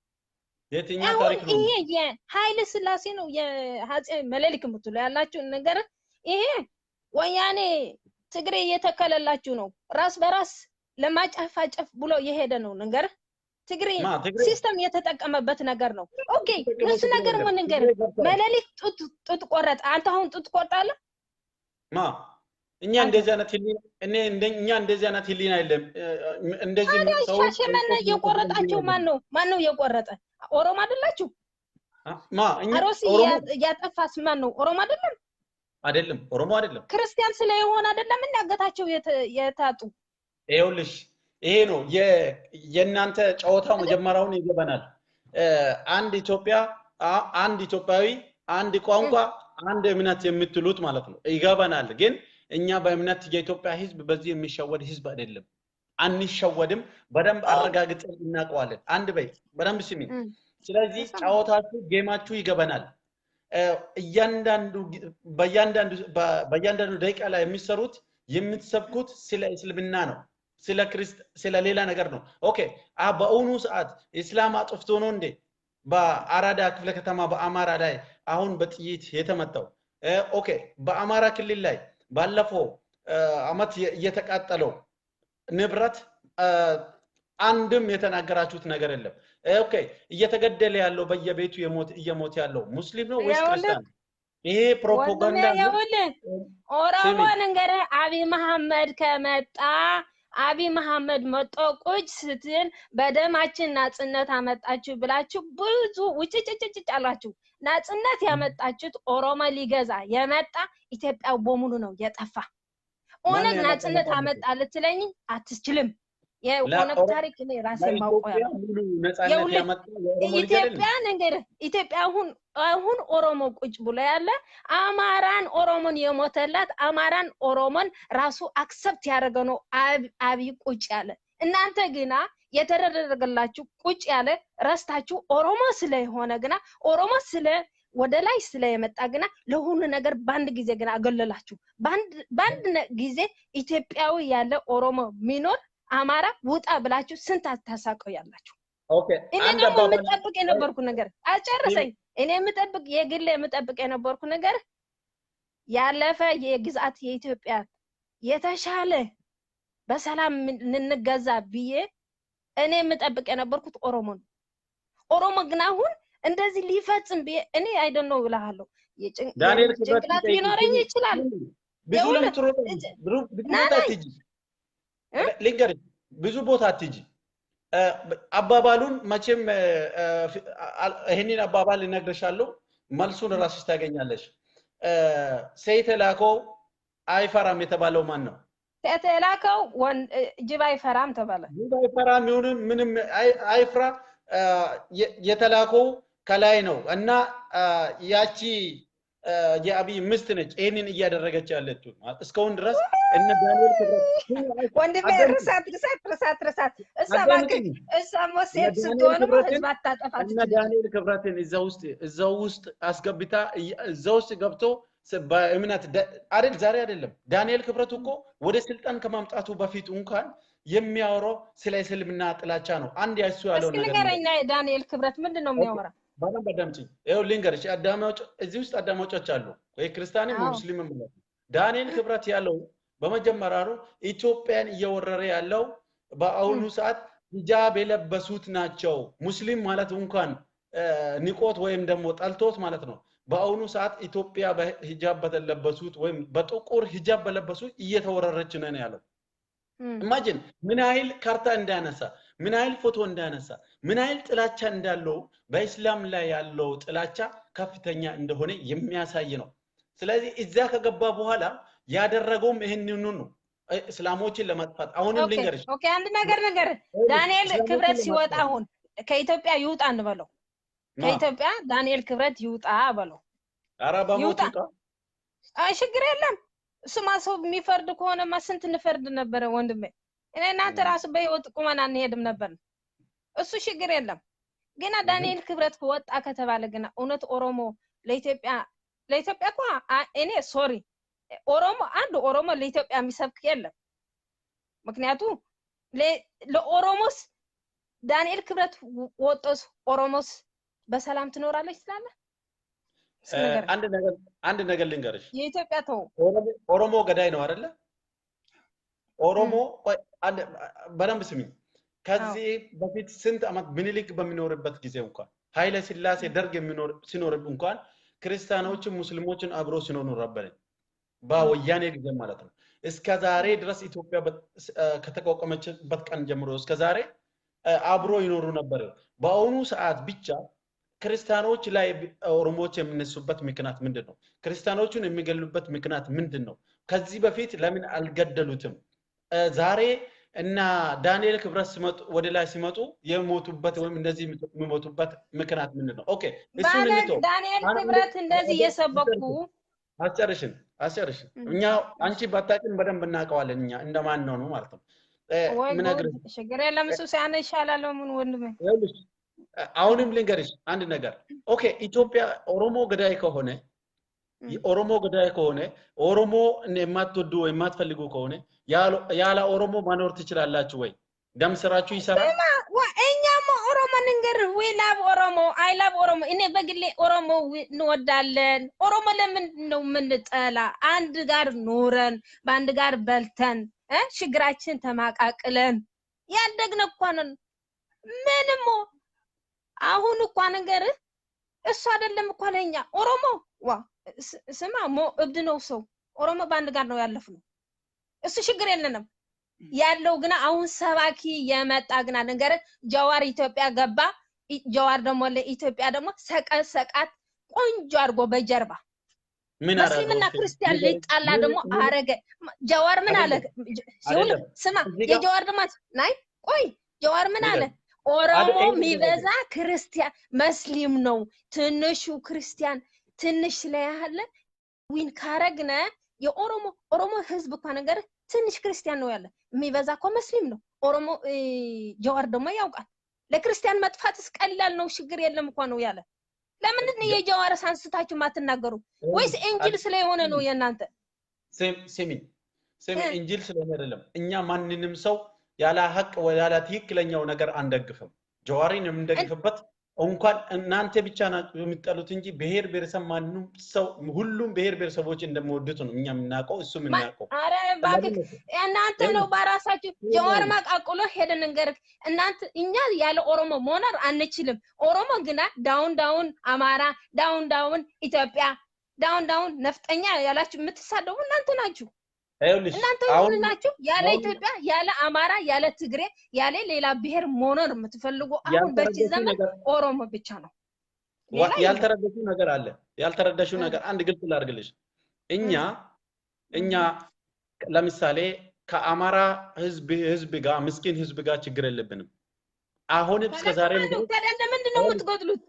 የትኛው ታሪክ ነው ይሄ ኃይለ ሥላሴ ነው የሐጼ መለሊክ ምትሉ ያላችሁ ይሄ ወያኔ ትግሬ እየተከለላችሁ ነው ራስ በራስ ለማጫፋጨፍ ብሎ የሄደ ነው ትግሬ ሲስተም የተጠቀመበት ነገር ነው ኦኬ እሱ ነገር ምን መለሊክ ጡት ቆረጠ አንተ አሁን ጡት ቆርጣለህ እኛ እንደዚህ አይነት ህሊና የለም እንደዚህ ሰው ሻሸመኔ የቆረጣችሁ ማን ነው የቆረጠ ኦሮሞ አይደላችሁ እኛ ያጠፋስ ማን ነው ኦሮሞ አይደለም ኦሮሞ አይደለም ክርስቲያን ስለሆነ አይደለም እናገታቸው የታጡ ይኸውልሽ ይሄ ነው የእናንተ ጨዋታው መጀመሪያውን ይገባናል አንድ ኢትዮጵያዊ አንድ ቋንቋ አንድ እምነት የምትሉት ማለት ነው ይገባናል ግን እኛ በእምነት የኢትዮጵያ ህዝብ በዚህ የሚሸወድ ህዝብ አይደለም አንሸወድም በደንብ አረጋግጠን እናቀዋለን አንድ በይ በደንብ ስሚ ስለዚህ ጨዋታችሁ ጌማችሁ ይገባናል በእያንዳንዱ ደቂቃ ላይ የሚሰሩት የምትሰብኩት ስለ እስልምና ነው ስለ ሌላ ነገር ነው ኦኬ በአሁኑ ሰዓት እስላም አጥፍቶ ነው እንዴ በአራዳ ክፍለ ከተማ በአማራ ላይ አሁን በጥይት የተመታው ኦኬ በአማራ ክልል ላይ ባለፈው አመት የተቃጠለው ንብረት አንድም የተናገራችሁት ነገር የለም ኦኬ እየተገደለ ያለው በየቤቱ እየሞት ያለው ሙስሊም ነው ወይስ ክርስቲያን ይሄ ፕሮፓጋንዳ ኦሮሞ አብይ መሐመድ ከመጣ አብይ መሐመድ መጦ ቁጭ ስትል በደማችን ናጽነት አመጣችሁ ብላችሁ ብዙ ውጭጭጭጭ አላችሁ ናጽነት ያመጣችሁት ኦሮሞ ሊገዛ የመጣ ኢትዮጵያው በሙሉ ነው የጠፋ ኦነግ ናጽነት አመጣለ ትለኝ አትችልም የኦነግ ታሪክ እኔ ራሴ ማውቀው ያለው ሙሉ ነፃነት ያመጣው የኦሮሞ ልጅ አይደለም ኢትዮጵያ ነገር ኢትዮጵያ አሁን ኦሮሞ ቁጭ ብሎ ያለ አማራን ኦሮሞን የሞተላት አማራን ኦሮሞን ራሱ አክሰፕት ያደረገ ነው አብይ ቁጭ ያለ እናንተ ግና የተደረገላችሁ ቁጭ ያለ ረስታችሁ ኦሮሞ ስለሆነ ግና ኦሮሞ ስለ ወደ ላይ ስለየመጣ ግና ለሁሉ ነገር ባንድ ጊዜ ግና አገለላችሁ ባንድ ጊዜ ኢትዮጵያዊ ያለ ኦሮሞ ሚኖር አማራ ውጣ ብላችሁ ስንት አታሳቀው ያላችሁ ኦኬ እኔ ደግሞ የምጠብቅ የነበርኩ ነገር አጨርሰኝ እኔ የምጠብቅ የግል የምጠብቅ የነበርኩ ነገር ያለፈ የግዛት የኢትዮጵያ የተሻለ በሰላም እንገዛ ብዬ እኔ የምጠብቅ የነበርኩት ኦሮሞ ግን አሁን እንደዚህ ሊፈጽም ብዬ እኔ አይ ዶንት ኖ ብለሃለሁ ዳንኤል ጭንቅላት ሊኖረኝ ይችላል ብዙ ለምትሮጥ አትጂ ልንገር ብዙ ቦታ አትጂ አባባሉን መቼም ይሄንን አባባል ልነግርሻለሁ መልሱን ራስሽ ታገኛለሽ ሰይተላከው አይፈራም የተባለው ማን ነው ሰይተላከው ጅብ አይፈራም ተባለ ጅብ አይፈራም ይሁን ምንም አይፍራ የተላከው ከላይ ነው እና ያቺ የአብይ ምስት ነች ይሄንን እያደረገች ያለችው እስካሁን ድረስ እነ ዳንኤል ክብረት ወንድሜ ርሳት እሷ ሞሴት ስትሆን ህዝባት ታጠፋች እነ ዳንኤል ክብረትን እዛው ውስጥ አስገብታ እዛው ውስጥ ገብቶ በእምነት አይደል ዛሬ አይደለም ዳንኤል ክብረት እኮ ወደ ስልጣን ከማምጣቱ በፊት እንኳን የሚያወራው ስለ እስልምና ጥላቻ ነው አንድ ያሱ ያለው ነገር ንገረኛ ዳንኤል ክብረት ምንድነው የሚያወራ ባላም በደምጪ ይኸው ልንገርሽ አዳማዎች እዚህ ውስጥ አዳማጮች አሉ ወይ ክርስቲያንም ሙስሊምም ማለት ዳንኤል ክብረት ያለው በመጀመሪያው ኢትዮጵያን እየወረረ ያለው በአሁኑ ሰዓት ሂጃብ የለበሱት ናቸው ሙስሊም ማለት እንኳን ንቆት ወይም ደግሞ ጠልቶት ማለት ነው በአሁኑ ሰዓት ኢትዮጵያ በሂጃብ በተለበሱት ወይም በጥቁር ሂጃብ በለበሱት እየተወረረች ነው ያለው ኢማጂን ምን አይል ካርታ እንዳነሳ ምን አይል ፎቶ እንዳነሳ ምን አይል ጥላቻ እንዳለው በእስላም ላይ ያለው ጥላቻ ከፍተኛ እንደሆነ የሚያሳይ ነው ስለዚህ እዛ ከገባ በኋላ ያደረገውም ይሄንኑ ነው እስላሞችን ለማጥፋት አሁንም ልንገርሽ ኦኬ አንድ ነገር ዳንኤል ክብረት ሲወጣ አሁን ከኢትዮጵያ ይውጣ እንበለው ከኢትዮጵያ ዳንኤል ክብረት ይውጣ በለው አራባ ሞት ይውጣ አይ ችግር የለም ስማ ሰው የሚፈርድ ከሆነ ማስንት እንፈርድ ነበር ወንድሜ እኔ እናንተ ራስ በህይወት ቁመና እንሄድም ነበር እሱ ችግር የለም ገና ዳንኤል ክብረት ከወጣ ከተባለ ገና እውነት ኦሮሞ ለኢትዮጵያ እኮ እኔ ሶሪ ኦሮሞ ለኢትዮጵያ የሚሰብክ የለም ምክንያቱም ለኦሮሞስ ዳንኤል ክብረት ወጦስ ኦሮሞስ በሰላም ትኖራለች ስላለ አንድ ነገር ልንገርሽ የኢትዮጵያ ተው ኦሮሞ ገዳይ ነው አይደለ ኦሮሞ በደንብ ስሚ ከዚህ በፊት ስንት አመት ምኒልክ በሚኖርበት ጊዜ እንኳን ኃይለ ሥላሴ ደርግ ሲኖር እንኳን ክርስቲያኖችን ሙስሊሞችን አብሮ ሲኖሩ ነበር በወያኔ ጊዜ ማለት ነው እስከ ዛሬ ድረስ ኢትዮጵያ ከተቋቋመችበት ቀን ጀምሮ እስከ ዛሬ አብሮ ይኖሩ ነበር በአሁኑ ሰዓት ብቻ ክርስቲያኖች ላይ ኦሮሞዎች የሚነሱበት ምክንያት ምንድነው ክርስቲያኖቹን የሚገሉበት ምክንያት ምንድነው ከዚህ በፊት ለምን አልገደሉትም ዛሬ እና ዳንኤል ክብረት ሲመጡ ወደ ላይ ሲመጡ የሞቱበት ወይም እንደዚህ የሚሞቱበት ምክንያት ምንድነው ኦኬ እሱ ነው ዳንኤል ክብረት እንደዚህ እየሰበኩ አስጨርሽን እኛ አንቺ ባታቂን በደንብ እናቀዋለን እኛ እንደማን ነው ማለት ነው ምን ነገር ችግር የለም እሱ ሳይሆን ይሻላል ምን ወንድሜ አሁንም ልንገርሽ አንድ ነገር ኦኬ ኢትዮጵያ ኦሮሞ ገዳይ ከሆነ ኦሮሞ የማትወዱ ወይ የማትፈልጉ ከሆነ ያላ ኦሮሞ ማኖር ትችላላችሁ ወይ ደም ስራችሁ ይሰራል እኛም ኦሮሞ ንገር we love ኦሮሞ I love ኦሮሞ እኔ በግሌ ኦሮሞ እንወዳለን ኦሮሞ ለምን ነው የምንጠላ አንድ ጋር ኖረን በአንድ ጋር በልተን ችግራችን ተማቃቅለን ያደግነ እኮ ነን ምንም አሁን እኮ ነገር እሱ አይደለም እኮ ለኛ ኦሮሞ ስማ እብድ ነው ሰው ኦሮሞ ባንድ ጋር ነው ያለፍነው እሱ ችግር የለንም ያለው ግና አሁን ሰባኪ የመጣ ግና ነገር ጃዋር ኢትዮጵያ ገባ ጃዋር ደግሞ ለኢትዮጵያ ደግሞ ሰቀሰቃት ቆንጆ አርጎ በጀርባ مسلمنا كريستيان اللي يطلع دمو አረገ ጀዋር ምን አለ ሲውል ስማ የጀዋር ደማት ናይ ቆይ ጀዋር ምን አለ ኦሮሞ ሚበዛ ክርስቲያን መስሊም ነው ትንሹ ክርስቲያን ትንሽ ስለያለ ዊን ካረግነ የኦሮሞ ህዝብ እኮ ነገር ትንሽ ክርስቲያን ነው ያለ ሚበዛ እኮ መስሊም ነው ኦሮሞ ጀዋር ደሞ ያውቃል ለክርስቲያን መጥፋትስ ቀላል ነው ችግር የለም እኮ ነው ያለ ለምን ነው የጀዋር ሳንስታችሁ ማትናገሩ ወይስ እንጂል ስለሆነ ነው የናንተ ስሚ እንጂል ስለሆነ አይደለም እኛ ማንንም ሰው ያለ ሐቅ ወያላ ትክክለኛው ነገር አንደግፍም ጀዋሪን የምንደግፍበት እንኳን እናንተ ብቻ ናችሁ የምትጠሉት እንጂ ብሄር ብሔረሰብ ማንንም ሰው ሁሉም ብሄር ብሔረሰቦች እንደምወዱት ነው እኛ የምናውቀው እሱ የምናውቀው አረ ባክ እናንተ ነው ባራሳችሁ ጀዋር ማቃቆሎ ሄደን ነገር እናንተ እኛ ያለ ኦሮሞ ሞነር አንችልም ኦሮሞ ግና ዳውን አማራ ዳውን ኢትዮጵያ ዳውን ነፍጠኛ ያላችሁ የምትሳደቡ እናንተ ናችሁ እናንተ ሁላችሁ ያለ ኢትዮጵያ ያለ አማራ ያለ ትግሬ ያለ ሌላ ብሄር ሞኖር የምትፈልጉ አሁን በዚህ ዘመን ኦሮሞ ብቻ ነው ያልተረዳሽው ነገር አንድ ግልጽ ላድርግልሽ እኛ ለምሳሌ ከአማራ ህዝብ ጋር ምስኪን ህዝብ ጋር ችግር የለብንም አሁን እስከ ዛሬ ታዲያ ለምንድነው የምትገድሉት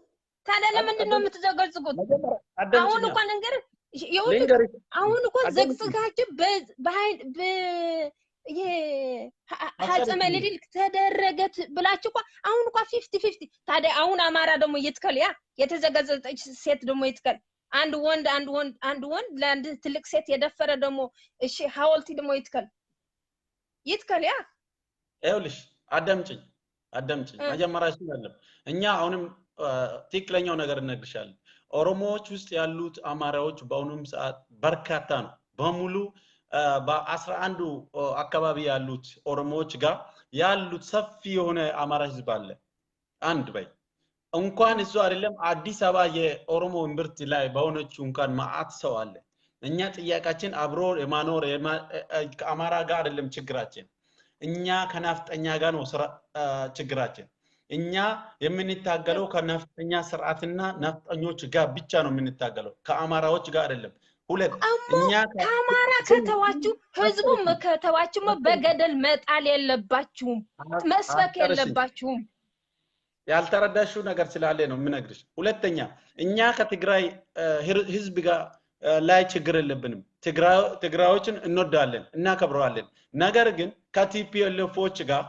ታዲያ ለምንድነው የምትዘገዝጉት አሁን እንኳን ነገር አሁን እኮ ዘግዝጋችሁ ሀጸመልል ተደረገት ብላችሁ እኮ አሁን እኮ 50-50 ታዲያ አሁን አማራ ደግሞ ይትከልያ የተዘገዘጠች ሴት ደግሞ ይትከል አንድ ወንድ ለአንድ ትልቅ ሴት የደፈረ ደግሞ እሺ ሐውልቲ ደግሞ ይትከልያ አይውልሽ አዳምጪኝ መጀመሪያ ሲላለም እኛ አሁንም ትክክለኛው ነገር እንነግርሻለን ኦሮሞዎች ውስጥ ያሉት አማራዎች በአሁኑም ሰዓት በርካታ ነው በሙሉ በ11 አካባቢ ያሉት ኦሮሞዎች ጋር ያሉት ሰፊ የሆነ አማራ ህዝብ አለ አንድ በይ እንኳን እሱ አይደለም አዲስ አበባ የኦሮሞ እምብርት ላይ በሆነችው እንኳን ማአት ሰው አለ እኛ ጥያቄያችን አብሮ የማኖር አማራ ጋር አይደለም ችግራችን እኛ ከናፍጠኛ ጋር ነው ችግራችን እኛ የምንታገለው ከናፍጠኛ ስርዓትና ናፍጠኞች ጋር ብቻ ነው የምንታገለው ከአማራዎች ጋር አይደለም ሁለት እኛ ከአማራ ከተዋችሁ ህዝቡም ከተዋችሁ በገደል መጣል የለባችሁም መስበክ የለባችሁም ያልተረዳሽው ነገር ስላለ ነው የምነግርሽ ሁለተኛ እኛ ከትግራይ ህዝብ ጋር ላይ ችግር የለብንም ትግራዮችን እንወዳለን እናከብረዋለን ነገር ግን ከቲፒኤልኤፎች ጋር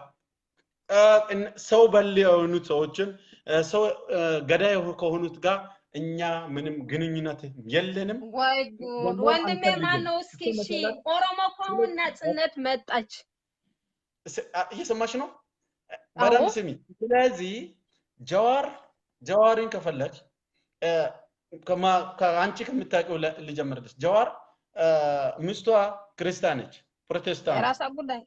ሰው በልየውኑት ሰዎችን ሰው ገዳይ ከሆኑት ጋር እኛ ምንም ግንኙነት የለንም ወንድሜ ማን ነው እስኪ እሺ ኦሮሞ ከሆነ ነጽነት መጣች እየሰማሽ ነው በደም ስሚ ስለዚህ ጀዋርን ከፈለች ከአንቺ ከምታውቂው ልጀምርልሽ ጀዋር ሚስቷ ክርስቲያኖች ፕሮቴስታንት የራሳ ጉዳይ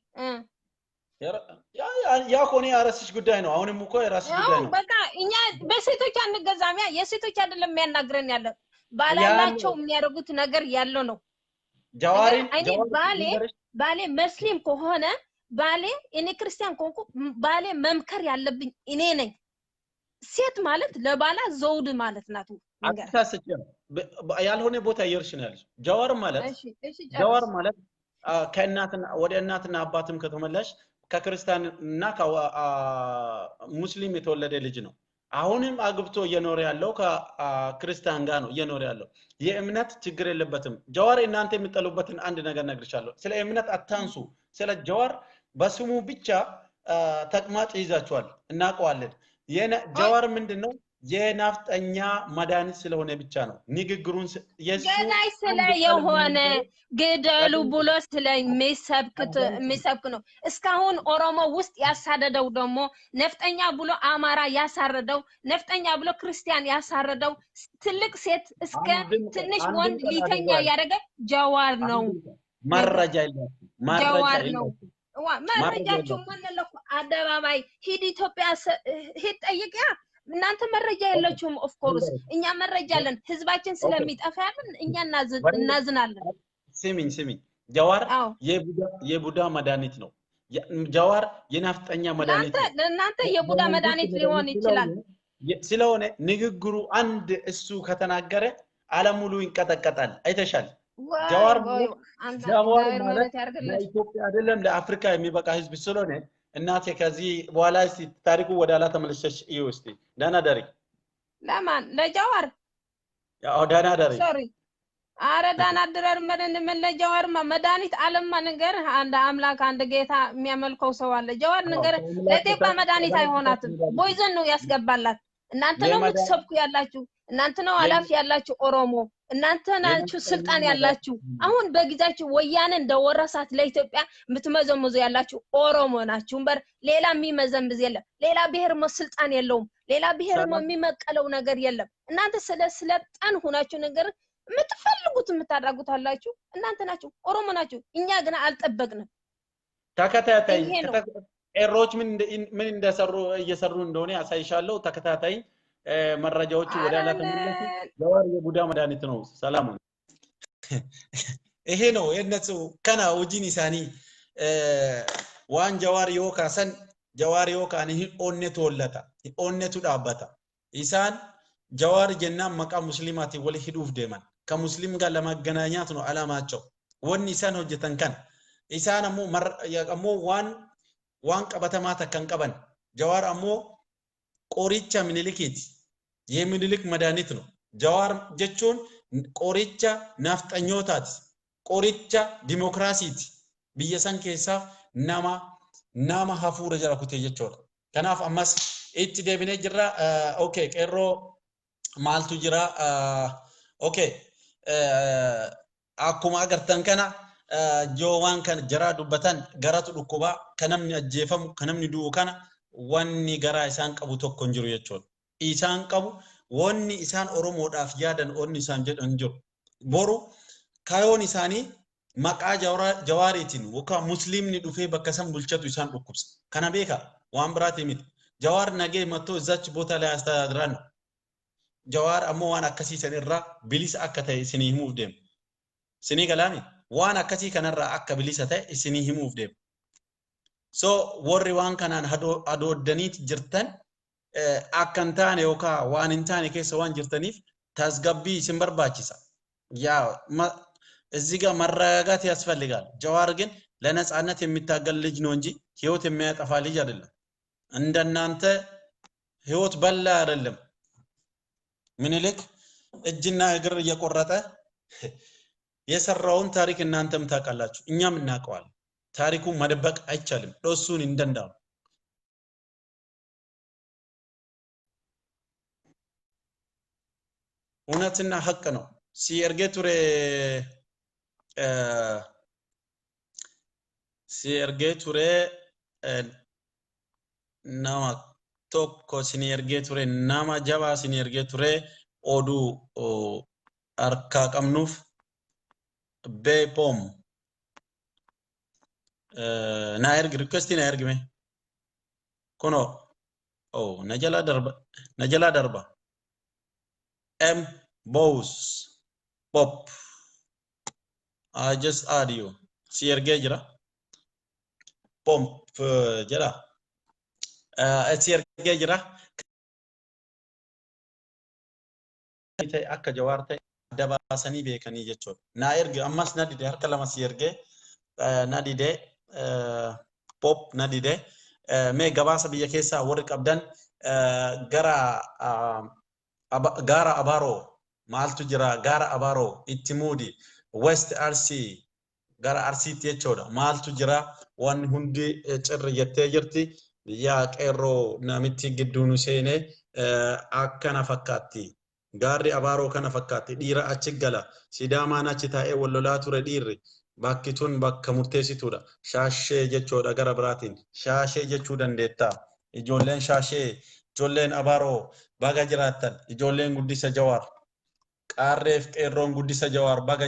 ያ ኮኔ ያራስሽ ጉዳይ ነው አሁንም እኮ የራስሽ ጉዳይ ነው በቃ እኛ በሴቶች አንገዛሚያ የሴቶች አይደለም የሚያናግረን ያለ ባላላቸው የሚያደርጉት ነገር ያለው ነው ጀዋሪን ባሌ ሙስሊም ከሆነ ባሌ እኔ ክርስቲያን ኮንኩ ባሌ መምከር ያለብኝ እኔ ነኝ ሴት ማለት ለባላ ዘውድ ማለት ናት ነገር አታስጨ ያልሆነ ቦታ ይርሽ ነው ያለሽ ጀዋር ማለት ከእናትና ወደ እናትና አባትም ከተመለሽ ከክርስቲያንና ከሙስሊም የተወለደ ልጅ ነው አሁንም አግብቶ እየኖረ ያለው ከክርስቲያን ጋር ነው እየኖረ ያለው የእምነት ችግር የለበትም ጀዋር እናንተ የምትጠሉበትን አንድ ነገር ነግርሻለሁ ስለ እምነት አታንሱ ስለ ጀዋር በስሙ ብቻ ተቅማጭ ይዛችኋል እናቀዋለን ጀዋር ምንድነው የናፍጠኛ መድኃኒት ስለሆነ ብቻ ነው ንግግሩን ገዳይ ስለ የሆነ ገደሉ ብሎ ስለሚሰብክ ነው እስካሁን ኦሮሞ ውስጥ ያሳደደው ደግሞ ነፍጠኛ ብሎ አማራ ያሳረደው ነፍጠኛ ብሎ ክርስቲያን ያሳረደው ትልቅ ሴት እስከ ትንሽ ወንድ ሊተኛ ያደረገ ጀዋር ነው መረጃ ይላል ጀዋር ነው መረጃችሁ ማንነው አደባባይ ሂድ ኢትዮጵያ ሂድ ጠይቂያ እናንተ መረጃ የላችሁም ኦፍ ኮርስ እኛ መረጃ አለን ህዝባችን ስለሚጠፋ እኛ እናዝናለን ስሚኝ ጀዋር የቡዳ መድኃኒት ነው ጀዋር የናፍጠኛ መድኃኒት እናንተ የቡዳ መድኃኒት ሊሆን ይችላል ስለሆነ ንግግሩ አንድ እሱ ከተናገረ ዓለም ሙሉ ይንቀጠቀጣል። አይተሻል። ወይ ጃዋር ወይ ማለት አንተ ጃዋር እግዚአብሔር ማለት ምህረት ያርግልህ። ለኢትዮጵያ አይደለም ለአፍሪካ የሚበቃ ህዝብ ስለሆነ እናቴ ከዚህ በኋላ እስቲ ታሪኩ ወደ ኋላ ተመልሰሽ እዩ እስቲ። ደህና ደሪ። ለማን ለጃዋር ያው ደህና ደሪ። ሶሪ አረ ዳና ድረር ምን ለጃዋርማ መድኃኒት ዓለምማ ነገር አንድ አምላክ አንድ ጌታ የሚያመልከው ሰው አለ። ጃዋር ነገር ለኢትዮጵያ መድኃኒት አይሆናትም። ቦይዘን ነው ያስገባላት። እናንተ ነው የምትሰብኩ ያላችሁ፣ እናንተ ነው አላፊ ያላችሁ ኦሮሞ፣ እናንተ ናችሁ ስልጣን ያላችሁ። አሁን በጊዜያችሁ ወያኔ እንደወረሳት ለኢትዮጵያ የምትመዘምዙ ያላችሁ ኦሮሞ ናችሁ። በር ሌላ የሚመዘምዝ የለም። ሌላ ብሔር ስልጣን የለውም። ሌላ ብሔር የሚመቀለው ነገር የለም። እናንተ ስለጣን ሆናችሁ ነገር የምትፈልጉት የምታደርጉት አላችሁ። እናንተ ናችሁ ኦሮሞ ናችሁ። እኛ ግን አልጠበቅንም። ተከታታይ ኤሮች ምን እንደሰሩ እየሰሩ እንደሆነ ያሳይሻለሁ። ተከታታይ መረጃዎቹ ወደ ኋላ ተመለሱ። ጃዋር የቡዳ መድኃኒት ነው። ሰላም ይሄ ነው የነሱ ከና ወጂን ኢሳኒ ዋን ጃዋር ዮካሰን ጃዋር ዮካን ኦነቱ ወለታ ኦነቱ ዳባታ ኢሳን ጃዋር ጀና መቃ ሙስሊማቲ ወለ ሂዱፍ ደማን ከሙስሊም ጋር ለማገናኛት ነው አላማቸው። ወን ኢሳን ሆጀተን ከን ኢሳን አሞ ዋን ቀበተማ ተከን ቀበን ጃዋር አሞ ቆሪቻ ምኒልክት የምኒልክ መድኃኒት ነው። ጃዋር ጀቹን ቆሪቻ ናፍጠኞታት ቆሪቻ ዲሞክራሲት ብየሰን ኬሳ ናማ ሀፉረ ጀራ ኩቴ ጀቾ ከናፍ አማስ ኢት ደብኔ ጅራ ኦኬ ቀሮ ማልቱ ጅራ ኦኬ አኩማ አገርተን ከና ጆዋን ከን ጀራ ዱበታን ገራቱ ዱኩባ ከነምኒ አጀፈሙ ከነምኒ ዱኡ ከና ወኒ ገራ ኢሳን ቀቡ tokko እንጅሩ የቾል ኢሳን ቀቡ ወኒ ኢሳን ኦሮሞዳፍ ያደን ኦኒ ኢሳን ጀደን እንጅሩ ቦሩ ካዮን ኢሳኒ መቃ ጃዋሪቲን ወካ ሙስሊምኒ ዱፌ በከሰም ቡልቸቱ ኢሳን ዱኩብስ ከና ቤካ ዋን ብራት የሚት ጃዋር ነገ መጥቶ እዛች ቦታ ላይ አስተዳድራን ጃዋር አሞ ዋን አከሲ ሰነራ ቢሊስ አከተ ሲኒ ሂሙፍ ደም ሲኒ ገላሚ ዋን አከሲ ከነራ አከ ቢሊስ አተ ሲኒ ሂሙፍ ደም so warri waan kanaan adoodaniit jirtan akkantaan yookaan waan hin taane keessa waan jirtaniif tasgabbii isin barbaachisa ያ እዚህ ጋር መረጋጋት ያስፈልጋል። ጃዋር ግን ለነጻነት የሚታገል ልጅ ነው እንጂ ህይወት የሚያጠፋ ልጅ አይደለም። እንደናንተ ህይወት በላ አይደለም። ምኒልክ እጅና እግር እየቆረጠ የሰራውን ታሪክ እናንተም ታውቃላችሁ፣ እኛም እናውቀዋለን። ታሪኩ መደበቅ አይቻልም። ዶሱን እንደንዳው እውነትና ሐቅ ነው። ሲርጌቱሬ nama tokko sinergeture nama jaba sinergeture odu arka qabnuuf bepom na ergi request na ergi me kono najala darba m bows pop I just add you sierge jira pomp jira sierge jira akka jawaarte dabasani beekani jechuudha na ergi ammas na dide harka lama sierge na dide pop na dide me gabaasa biyya keessa warri qabdan gara abaro maaltu jira gara abaro ittimudi west rc gara rc jechuudha maaltu jira waan hundi cirri jettee jirti yaa qeerroo namitti gidduun seene akkana fakkaatti gaarri abaaroo kana fakkaatti dhiira achi gala sidaamaan achi taa'ee wallolaa ture dhiirri bakki tun bakka murteessituudha shaashee jechuudha gara biraatiin shaashee jechuu dandeetta ijoolleen shaashee ijoolleen abaaroo baga jiraattan ijoolleen guddisa jawaar qaarreef qeerroon guddisa jawaar baga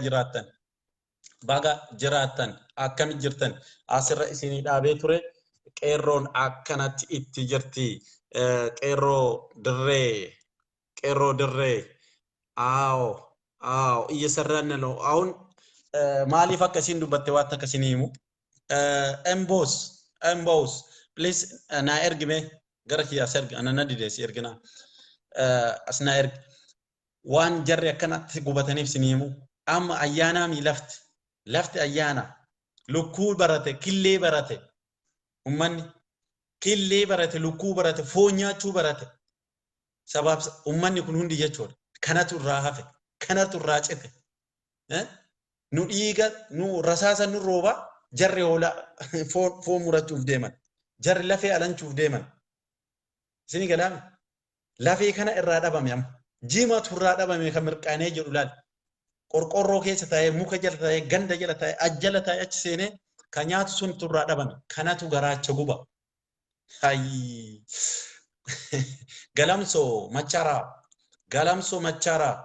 jiraattan akkami jirtan asirra isinii dhaabee ture qeerroon akkanatti itti jirti qeerroo dirree aaw እየሰራን ነው አሁን ማሊፍ አከሲን ዱበቴ ዋታ ከሲኒሙ ኤምቦስ ፕሊዝ እና ኤርግሜ ገረኪ ያሰርግ አናና ዲዴስ ኤርግና አስና ኤርግ waan jarri akkanatti gubataniif siniimu amma ayyaanaa mi lafti ayyaana lukkuu barate killee barate ummanni killee barate lukkuu barate foon nyaachuu barate sabab ummanni kun hundi jechuudha kanatu irraa hafe kanatu irraa cite nu dhiiga nu rasaasa nu rooba jarri hoolaa foon murachuuf deeman jarri lafee alanchuuf deeman sini galaame lafee kana irraa dhabame amma jiimatu irraa dhabame kan mirqaanee jedhu laal qorqorroo keessa taa'ee muka jala taa'ee ganda jala taa'ee ajjala taa'ee achi seenee kan nyaatu sun irraa dhabame kanatu garaacha guba hayyi galamsoo macharaa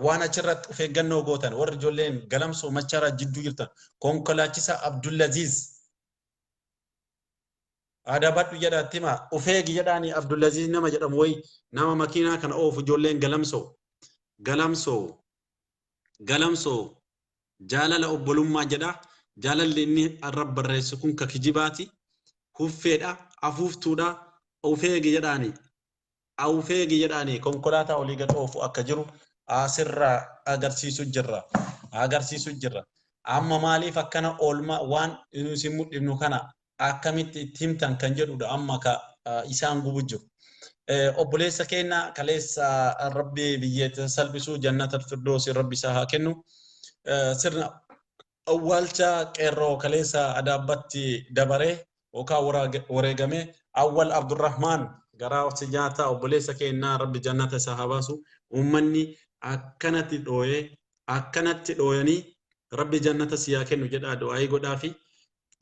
waan achirratti of eeggannoo gootan warri ijoolleen galamsoo macharaa jidduu jirtan konkolaachisaa Abdullaziz adabadhu jedhaatti hima of eegi jedhaani Abdullaziz nama jedhamu wayi nama makiinaa kana oofu ijoolleen galamsoo jaalala obbolummaa jedha jaalalli inni arrab barreessu kun ka kijibaati huffeedha afuuftuudha of eegi jedhaani konkolaataa olii gad oofu akka jiru asirraa agarsiisu jirra amma maaliif akkana oolma waan isin mudhibnu kana akkamitti itti himtan kan jedhudha amma ka isaan gubu jiru obboleessa keenya kaleessa rabbi biyyeetti salphisuu jannatal firdoosi rabbi isaa haa kennu sirna awwaalcha qeerroo kaleessa adaabbatti dabaree okaa wareegame awwal Abdurrahmaan garaa sijaata obboleessa keenya rabbi jannata isaa haa baasu ummanni akkanatti dhooyanii rabbi jannata siyaa kennu jedhaa du'aa godhaa fi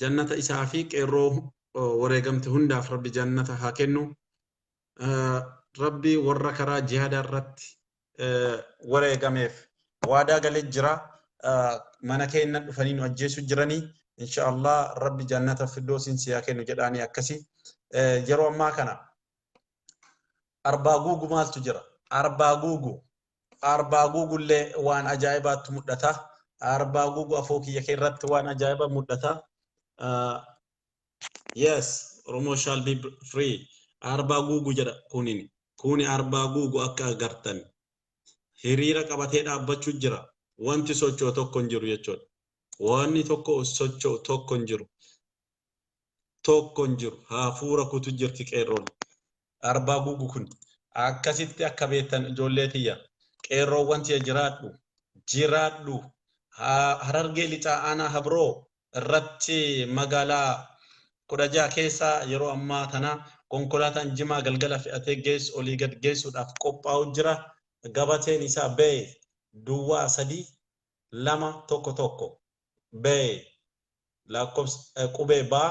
jannata isaa fi qeerroo wareegamte hundaaf rabbi jannata haa kennu rabbi warra karaa jihaada irratti wareegameef waadaa galee jira mana keenya dhufanii nu ajjeesu jiranii inshallah rabbi jannata firdoosin siyaa kennu jedhaanii akkasi yeroo ammaa kana arbaa guugu maaltu jira arbaa guugullee waan ajaa'ibaatti mul'ata arbaa guugu afoo kiyya kee irratti waan ajaa'iba mul'ata yes Oromo shall be free arbaa guugu jedha kuni arbaa guugu akka agartan hiriira qabatee dhaabbachuu jira wanti socho'u tokko hin jiru jechuudha wanni tokko socho'u tokko hin jiru hafuura kutu jirti qeerroon arbaa guugu kun akkasitti akka beektan ijoollee tiyya qeerroo wanti jiraadhu Harargee lixaa aanaa Habroo irratti magaalaa 16 keessa yeroo ammaa tana konkolaataan jimaa galgala fe'atee geessu olii gad geessuudhaaf qophaa'u jira gabateen isaa bee duwwaa 3-2-1 bee lakkoofsa qubee baa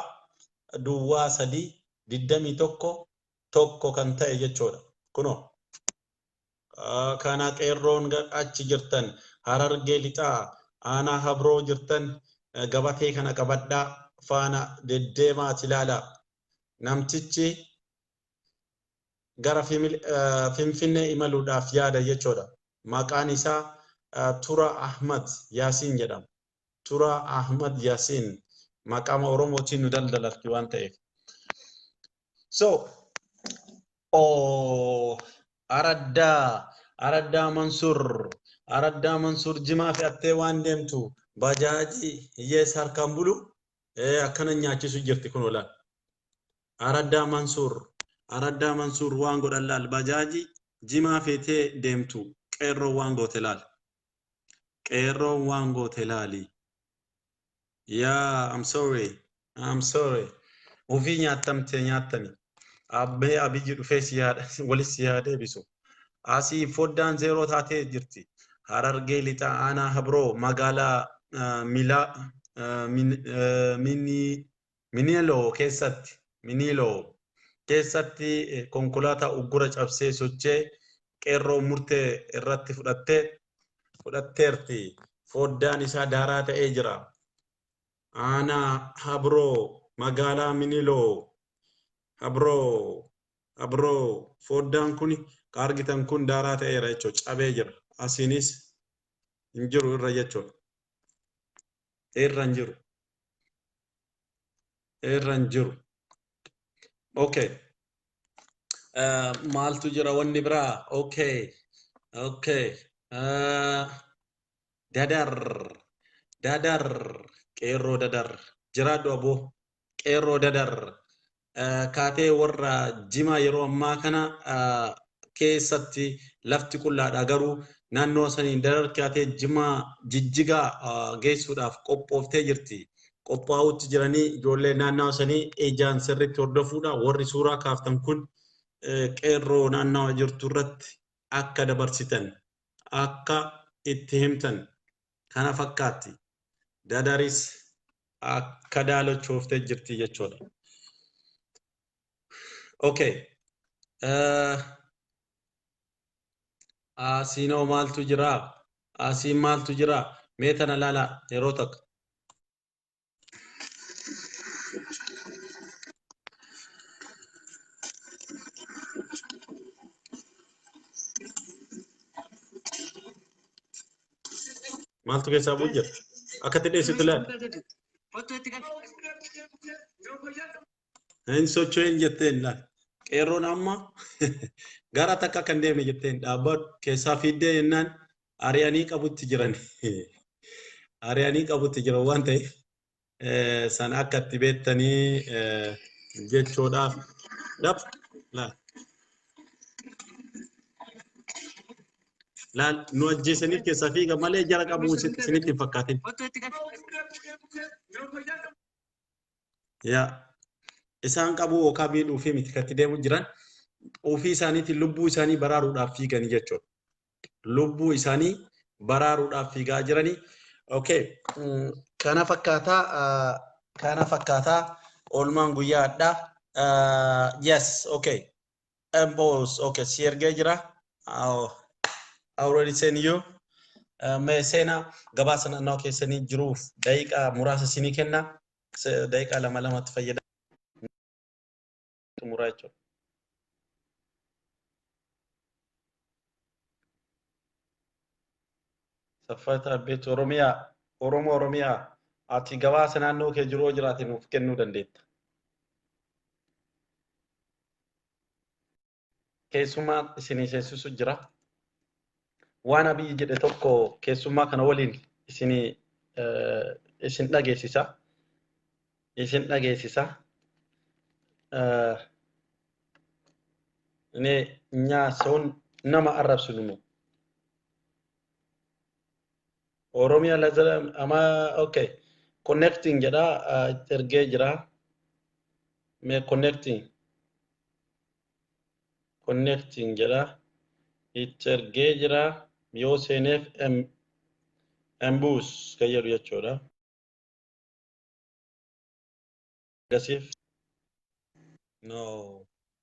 duwwaa 3-21 kan ta'e jechuudha kuno kana qeerroon achi jirtan Harargee lixaa aanaa Habroo jirtan gabatee kana qabadhaa faana deddeemaati ilaala namtichi gara Finfinnee imaluudhaaf yaada jechuudha maqaan isaa Tura Ahmad Yaasiin jedhama Tura Ahmad Yaasiin maqama Oromootiin nu daldalatti waan ta'eef so Araddaa Mansur jimaa fe'attee waan deemtu bajaaji hiyyeessa harkaan bulu akkana nyaachisu jirti kun olaan Araddaa Mansur waan godhan laal bajaaji jimaa feetee deemtu qeerroo waan goote laali yaa I'm sorry ofii nyaattani abbee abiyyi dhufee walis siyaadee bisu asii foddaan zeeroo taatee jirti Harargee lixaa aanaa Habroo magaalaa Miniloo keessatti konkolaataa uggura cabsee sochee qeerroo murtee irratti fudhatteerti foddaan isaa daaraa ta'ee jira aanaa Habroo magaalaa Miniloo Habroo foddaan kun argitan kun daaraa ta'eera jechuudha cabee jira asinis hin jiru irra jechuudha irra hin jiru okay maaltu jira wanni biraa okay Okay. Dadar. Dadar. Qeerroo dadar. Jiraadhu aboo. Qeerroo dadar. Kaatee warra jimaa yeroo ammaa kana keessatti lafti qullaadha garuu naannoo saniin dadar kaatee jimaa jijjigaa geessuudhaaf qophooftee jirti. Qophaa'utti jiranii ijoollee naannoo sanii ijaan sirriitti hordofuudha. Warri suuraa kaaftan kun qeerroo naannoo jirtu irratti akka dabarsitan akka itti himtan kana fakkaatti. Dadaris akka daalachooftee jirti jechuudha. Okay. Asiinoo maaltu jira? Asiin maaltu jira? Mee tana laala yeroo takka. Maaltu keessaa bu'u jira? Akka tidheessitu laala. Hin socho'in jetteen laala. Qeerroon amma gara takka kan deeme jetteen dhaabbatu keessaa fiiddee jennaan ari'anii qabutti jiran. Ari'anii qabutti jiran waan ta'eef san akka itti beektanii jechuudhaaf dhab laal. Laal nu ajjeesaniif keessaa fiiga malee jara qabu isinitti hin fakkaatin. Yaa. Isaan qabu yookaan miidhuu fi miti katti deemu jiran ofii isaaniitiin lubbuu isaanii baraaruudhaaf fiiganii jechuudha. Lubbuu isaanii baraaruudhaaf fiigaa jiranii. Okay. Kana fakkaataa oolmaan guyyaa addaa. Yes. Okay. Boss. Okay. Si ergee jira. Already seen you. Mee seenaa gabaasa naannoo keessanii jiruuf daqiiqaa muraasa isinii kenna. Daqiiqaa lamatti fayyada. Muracho. Safata bet Oromia ati gabaasa naannoo kee jiru jiraate nuuf kennuu dandeetta. Keessumaa isinii seesisu jira. Waan Abiyyi jedhe tokko keessumaa kana waliin isin dhageessisa. Isin dhageessisa. Ne nyason nama arabsunu Oromia lazala ama okay connecting jira erge jira me connecting jira erge jira yo senef embus kayeru yachoda gasif no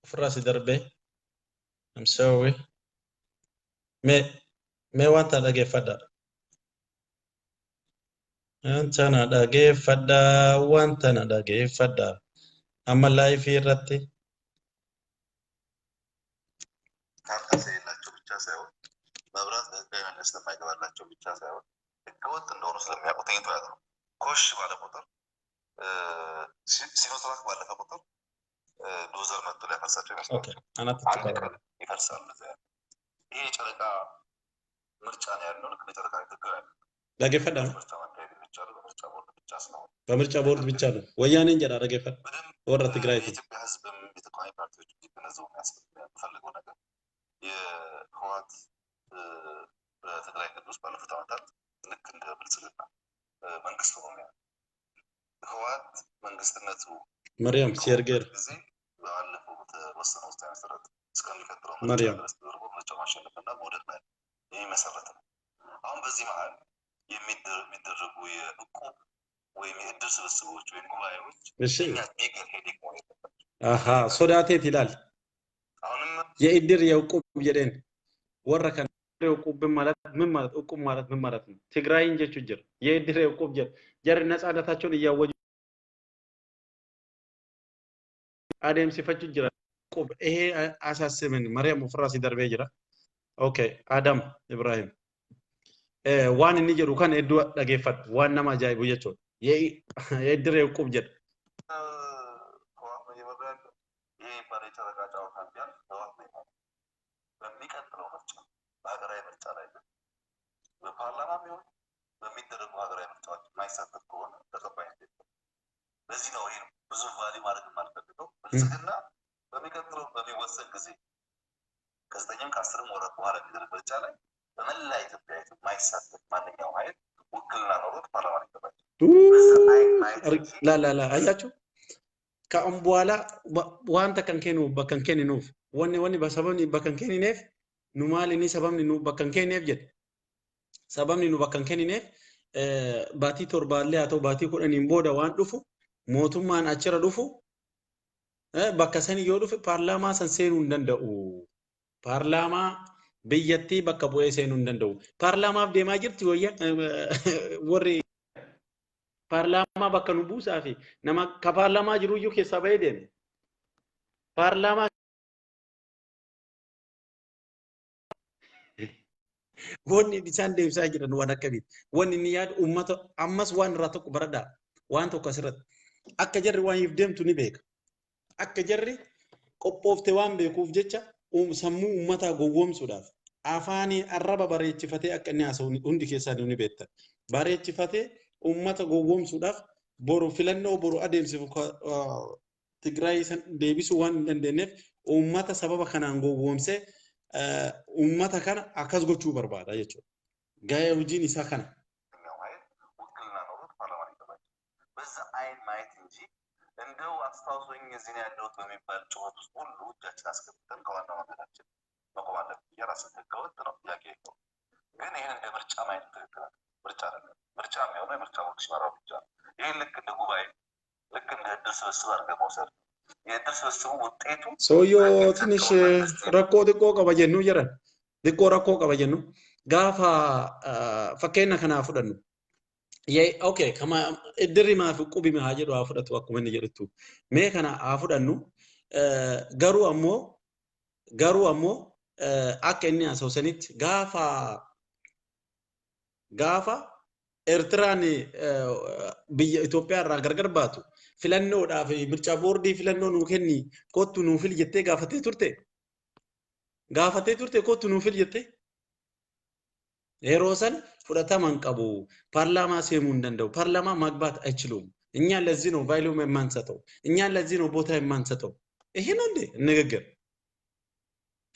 frasi darbe I'm sorry. Me wanta dhaggeeffadha. Wanta na dhaggeeffadha. Amma laayifii irratti. ካርታ የሌላቸው ብቻ ሳይሆን መብራት በህጋዊ መንገድ ስለማይገባላቸው ብቻ ሳይሆን ህገወጥ እንደሆኑ ስለሚያውቁ ተኝተው ያድሩ። ኮሽ ባለ ቁጥር ሲኖትራክ ባለፈ ቁጥር ዶዘር መጥቶ ሊያፈርሳቸው ይመስላል። ይፈርሳል። ይሄ ጨረቃ ምርጫ ነው ያለው። ልክ ጨረቃ ህጋዊ አይደለም። ዳገፈዳ ምርጫ ማካሄድ የሚቻለው በምርጫ ቦርድ ብቻ ስለሆነ በምርጫ ቦርድ ብቻ ነው። ወያኔ እንጀራ ዳገፈዳ ወራ ትግራይ የኢትዮጵያ ህዝብ የተቃዋሚ ፓርቲዎች እንዲገነዘቡ የሚያስፈልገው ነገር የህወሓት በትግራይ ክልል ውስጥ ባለፉት ዓመታት ልክ እንደ ብልጽግና መንግስት ሆኖ ነው። ህወሓት መንግስትነቱ መርያም ሲርገር ጊዜ ባለፈው በተወሰነ ውሳኔ መሰረት እስከሚቀጥለው መርያም ምርጫ ማሸነፍና መውደቅ ላይ የሚመሰረት ነው። አሁን በዚህ መሀል የሚደረጉ የእቁብ ወይም የእድር ስብስቦች ወይም ጉባኤዎች ቢገር ሄዴክ መሆን የለባቸው። ሶዳቴት ይላል። አሁንም የእድር የእቁብ የደን ወረከ የእቁብ ማለት ምን ማለት እቁብ ማለት ምን ማለት ነው? ትግራይን ጀቹ ጀር የእድር የእቁብ ጀር ነፃነታቸውን እያወጁ አደም ሲፈጁ ጅራ እቁብ ይሄ አሳስብን መርያም ፍራሲ ደርቤ ጅራ ኦኬ አዳም ኢብራሂም ዋን inni jedhu kan hedduu dhageeffadhu waan nama ajaa'ibu jechuudha የእድር የእቁብ ጀር በሚቀጥለው ምርጫ በሀገራዊ ምርጫ ላይ በፓርላማ ቢሆን በሚደረጉ ሀገራዊ ምርጫዎች የማይሳተፍ ከሆነ ተቀባይነት የለውም። ለዚህ ነው ይህን ብዙ ቫሊ ማድረግ የማልፈልገው። ብልጽግና በሚቀጥለው በሚወሰን ጊዜ ከ9ም ከ10ም ወራት በኋላ የሚደረግ ምርጫ ላይ በመላ ኢትዮጵያ የማይሳተፍ ማንኛውም ኃይል ውክልና ኖሮት ፓርላማ ሊገባል። ላ አያችሁ ከአሁን በኋላ ዋንተ ከንኬኑ በከንኬን ኑፍ ወኒ በሰበብኒ በከንኬን ኔፍ ኑማሊኒ ሰበብኒ ኑ በከንኬን ኔፍ ጀድ ሰበብኒ ኑ በከንኬን ኔፍ ባቲ ቶርባሌ አቶ ባቲ ኩደኒን ቦዳ ዋን ዱፉ ሞቱማን አችረ ዱፉ በከሰን ይወዱፍ ፓርላማ ሰንሴኑ እንደንደኡ ፓርላማ ብየቲ በከ ቦኤ ሴኑ እንደንደኡ ፓርላማፍ ዴማ ጅርቲ ወየ ወሪ ፓርላማ በከ ኑ ቡሳፊ ነማ ከፓርላማ ጅሩዩ ኬሳ በይደን ፓርላማ ወኒ ቢሳን ደብሳ ጅረን ወነከቢት ወኒ ንያድ ኡመተ አመስ ዋን ራተቁ በረዳ ዋን ተከስረት አከ ጀሪ ዋን ይፍደምቱ ኒ ቤክ አከ ጀሪ ቆጶፍቴ ዋን ቤኩፍ ጀቻ ሰሙ ኡመታ ጎጎምሱዳፍ አፋኒ አረባ ባሬችፈቴ አከኛ ሰው ሁንዲ ኬሳኒ ኒ ቤተ ባሬችፈቴ ኡመታ ጎጎምሱዳፍ ቦሩ ፊለኖ ቦሩ አደምሲፉ ትግራይ ዴቢሱ ዋን እንደነፍ ኡመታ ሰበባ ከናን ጎጎምሴ ኡመታ ከና አካዝ ጎቹ በርባዳ የቾ ጋያ ውጂን ኢሳ ከና በዛ አይን ማየት እንጂ እንደው አስታውሶኝ እዚህ ነው ያለሁት በሚባል ጩኸት ውስጥ ሁሉ እጃችን አስገብተን ከዋናው መንገዳችን መቆም አለብን። የራስን ህገወጥ ነው ጥያቄ ነው። ግን ይህን እንደ ምርጫ ማየት ትክክል ምርጫ አይደለም። ምርጫ የሚሆነው የምርጫ ቦርድ ሲመራው ብቻ ነው። ይህን ልክ እንደ ጉባኤ ልክ እንደ እድል ስብስብ አድርገህ መውሰድ የእድል ስብስቡ ውጤቱ ሰውዮ ትንሽ ረኮ ጥቆ ቀበጀኑ ጀረን ጥቆ ረኮ ቀበጀኑ ጋፋ ፈከና ከና ፍደኑ اوكي كما ادري ما في قبي ما هاجر وافدت وكم من جرتو مي كان افدنو غرو امو اكني اسوسنيت غافا ኤርትራኒ ኢትዮጵያ ራገርገር ባቱ ፍለኖ ዳፍ ምርጫ ቦርዲ ፍለኖ ኑ ከኒ ኮቱ ኑ ፍል ጀቴ ጋፈቴ ቱርቴ ኮቱ ኑ ፍል ጀቴ ኤሮሰን ፍረታማን ቀቡ ፓርላማ ሴሙ እንደንደው ፓርላማ ማግባት አይችሉም። እኛ ለዚህ ነው ቫልዩ የማንሰጠው፣ እኛ ለዚህ ነው ቦታ የማንሰጠው። ይሄ ነው እንዴ ንግግር?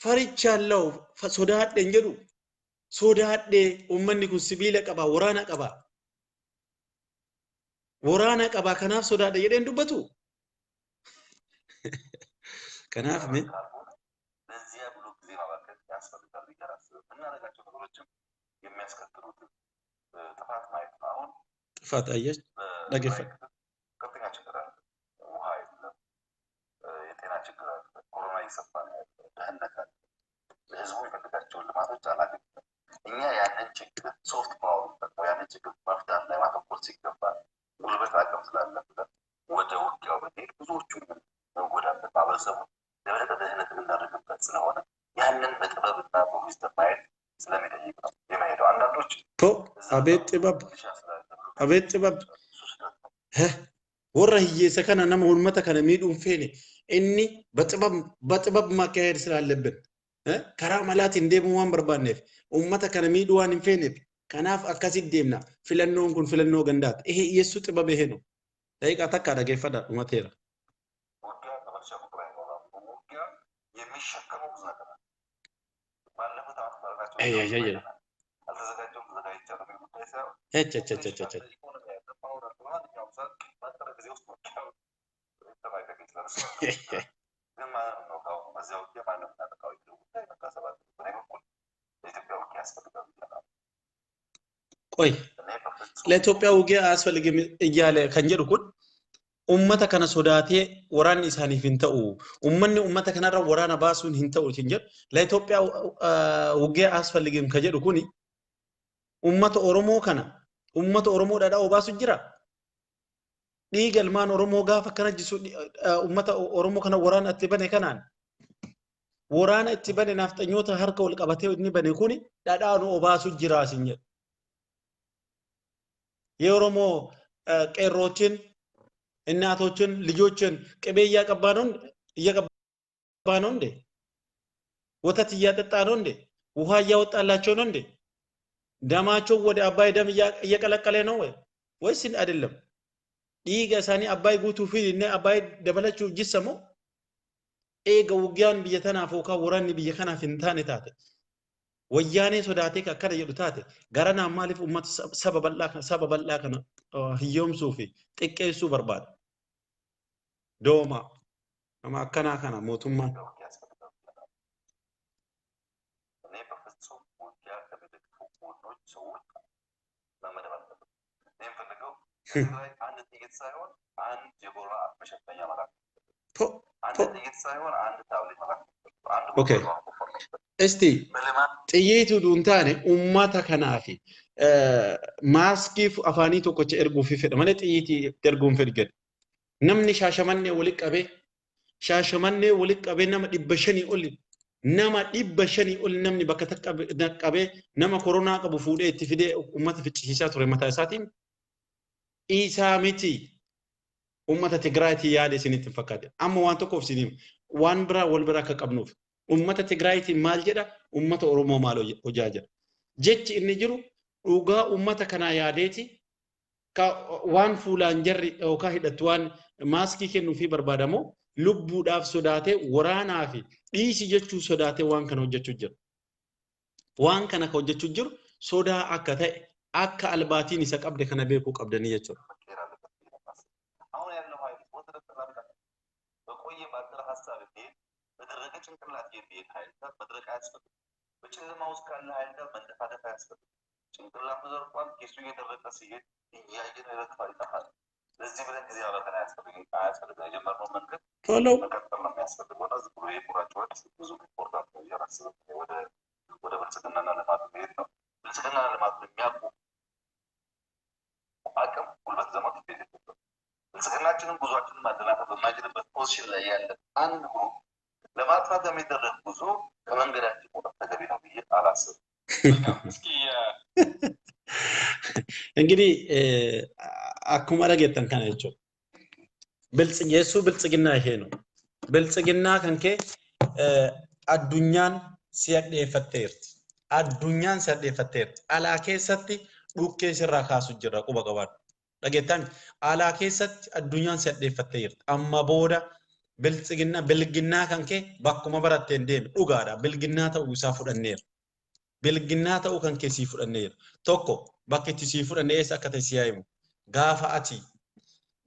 ፈሪቻለው ሶዳዴ እንጀዱ ሶዳዴ ኡመኒ ኩ ሲቢለ ቀባ ወራና ቀባ ከናፍ ሶዳዴ የደን ዱበቱ ከናፍ ምን በዚያ ብሎ ጊዜ ማባከት ያስፈልጋል። ይከራስ እናረጋቸው ነገሮችም የሚያስከትሉት ጥፋት ማየት ነው። አሁን ጥፋት አየሽ ነገፈ ከፍተኛ ችግር አለ። ውሃ የለም፣ የጤና ችግር አለ፣ ኮሮና እየሰፋ ነው ያለው፣ ድህነት አለ፣ ለህዝቡ የሚፈልጋቸውን ልማቶች አላገኘም። እኛ ያንን ችግር ሶፍት ፓወር ተጠቅሞ ያንን ችግር መፍታት ላይ ማተኮር ሲገባ ጉልበት አቅም ስላለበት ወደ ውጊያው በሄድ ብዙዎቹን እንጎዳለን። ማህበረሰቡ የበለጠ ድህነት እንዳደረግበት ስለሆነ ያንን በጥበብና በዊዝደም ማየት ስለሚጠይቅ ነው የማሄደው። አንዳንዶች አቤት ጥበብ ወራ ህየሰ ከነ ነመ ሁልመተ ከነ ሚዱን ፌኔ እኒ በጥበብ ማካሄድ ስላለብን ከራ መላት እንደሙዋን በርባነፍ ኡመተ ከነ ሚዱዋን ፌኔፍ ከናፍ አካሲ ደምና ፍለኖን ኩን ፍለኖ ገንዳት ይሄ ኢየሱ ጥበብ ይሄ ነው። ደቂቃ ተካ ደገፈዳ ኡመቴራ ውጊያ ተመርሸው ቁራይ ነው ውጊያ የሚሸከመው ብዙ ነገር ባለፈው ታውቃላችሁ አልተዘጋጀውም ተዘጋጅቻለሁ ምን ጉዳይ ሳይሆን ኢኮኖሚ ያጠፋው ረጥማ ያው ሰዓት ባጠረ ጊዜ ውስጥ ወጣው ተባይከኝ ስለርሱ ግን ማለት ነው ካው በዚያው የማንም ተጠቃው ጉዳይ መታሰባት በኔበኩል ለኢትዮጵያ ውጊያ ያስፈልጋል ይላል። ቆይ ለኢትዮጵያ ውጊያ አያስፈልግም እያለ ከንጀርኩን ኡመተ ከነ ሶዳቴ ወራን ኢሳኒ ፊንተኡ ኡመተ ከነራ ወራና ባሱን ሂንተኡ ከንጀር ለኢትዮጵያ ውጊያ አያስፈልግም ከጀርኩኒ ኡመተ ኦሮሞ ዳዳ ኦባሱ ጅራ ዲገልማን ኦሮሞ ጋፈ ከነጅሱ ኡመተ ኦሮሞ ከነ ወራን አትበነ ከናን ወራን አትበነ ናፍጠኞታ ሀርከ ወልቀበቴ እኒ በነ ኩኒ ዳዳኑ ኦባሱ ጅራ ሲኘ የኦሮሞ ቄሮችን እናቶችን ልጆችን ቅቤ እያቀባ ነው እንዴ? ወተት እያጠጣ ነው እንዴ? ውሃ እያወጣላቸው ነው እንዴ? ደማቸው ወደ አባይ ደም እየቀለቀለ ነው ወይስ አይደለም? ዲጋ ሳኒ አባይ ጉቱ ፊ እነ አባይ ደበለችው ጅሰሞ ኤጋ ውጊያን ብየተናፈው ካ ወራኒ ብየከና ፍንታኔ ታተ ወያኔ ሶዳቴ ከከረ የዱ ታተ ገረና ማሊፍ ኡመት ሰበበላ ከነ ህየምሱ ፊ ጥቄሱ በርባድ ዶማ አማ ከና ከና ሞቱማ አንድ ጥይት ሳይሆን አንድ የጎራ መሸፈኛ ማለት አንድ ጥይት ሳይሆን አንድ ታብሌት ማለት ኦኬ እስቲ ጥይቱ ዱንታኔ ኡማታ ከናፊ ማስኪፍ አፋኒ ቶኮቸ ኤርጉ ፊ ፈደ ማለት ጥይት ኤርጉን ፈድገድ ነምኒ ሻሸመኔ ወልቀቤ ሻሸመኔ ወልቀቤ ነማ ዲበሸኒ ኦል nama 500 ol namni bakka qabe nama corona qabu fuudhee itti fidee ummata ficcisiisaa ture mataa isaatiin isaa miti ummata Tigraayitii yaade isinitti fakkaate amma waan tokko isiniif waan biraa wal biraa akka qabnuuf ummata Tigraayitii maal jedha ummata Oromoo maal hojaa jira jechi inni jiru dhugaa ummata kanaa yaadeeti ka waan fuulaan jarri yookaan hidhatu waan maaskii kennuu fi barbaadamoo lubbuudhaaf sodaatee waraanaa fi dhiisi jechuu sodaatee waan kana hojjechuu jira. Waan kana ka hojjechuu jiru sodaa akka ta'e akka albaatiin isa qabde kana beekuu qabdanii jechuudha. ለዚህ ብለን ጊዜ አባከና አያስፈልግም የጀመርነው መንገድ ቶሎ መቀጠል ነው የሚያስፈልገው እና ዝም ብሎ የቁራጮች ብዙ ኢምፖርታንት ነው እያላስብ ወደ ብልጽግናና ልማት መሄድ ነው። ብልጽግናና ልማት የሚያውቁ አቅም ጉልበት ደግሞ ቤት ይፈጠር ብልጽግናችንን ጉዟችንን ማደናቀፍ በማይችልበት ፖዚሽን ላይ ያለ አንድ ግሩፕ ለማጥፋት የሚደረግ ጉዞ ከመንገዳችን መውጣት ተገቢ ነው ብዬ አላስብም። እስኪ እንግዲህ አኩማ ረገተን ካነ እቾ የሱ ብልጽግና ይሄ ነው። ብልጽግና ከንከ አዱኛን ሲያደፈተርት አዱኛን ሲያደፈተርት አላከሰቲ ዱኬ ሲራ ካሱ ጅራ ቁባ ቀባን ረገተን አላከሰቲ አዱኛን ሲያደፈተርት አማ ቦዳ ብልጽግና ብልግና ከንከ ባኩማ በራቴ እንደም ዱጋዳ ብልግና ተው ይሳፉደነር ብልግና ተው ከንከ ሲፉደነር ቶኮ ባከቲ ሲፉደነር ሰከተ ሲያይሙ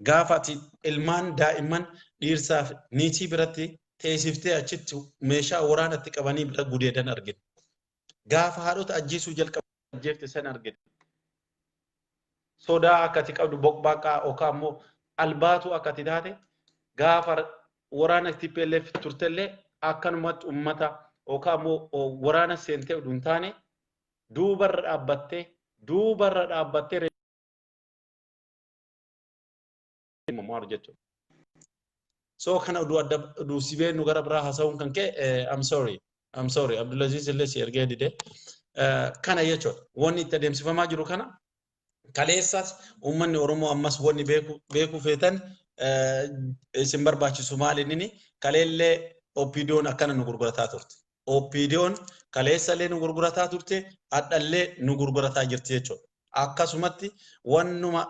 gaafati ilmaan daa'imman dhiirsaaf niitii biratti teessiftee achitti meeshaa waraanatti qabanii bira gudeedan argina. Gaafa haadhota ajjeesuu jalqaban ajjeefte san argina. Sodaa akkati qabdu boqbaaqaa yookaan immoo albaatu akkati taate gaafa waraana TPLF turtellee akkanumatti uummata yookaan immoo waraana seentee oduu hin taane duubarra dhaabbattee mamar jechuudha. So kana du sibe nu gara bra hasaun kanke I'm sorry Abdulaziz Lessi erge dide kana jechuudha. Wonni itti adeemsifamaa jiru kana kaleessas uummanni Oromoo ammas wonni beeku feetan isin barbaachisu maali inni kaleellee OPDO'n akkana nu gurgurataa turte. OPDO'n kaleessallee nu gurgurataa turte addallee nu gurgurataa jirti jechuudha. Akkasumatti wannuma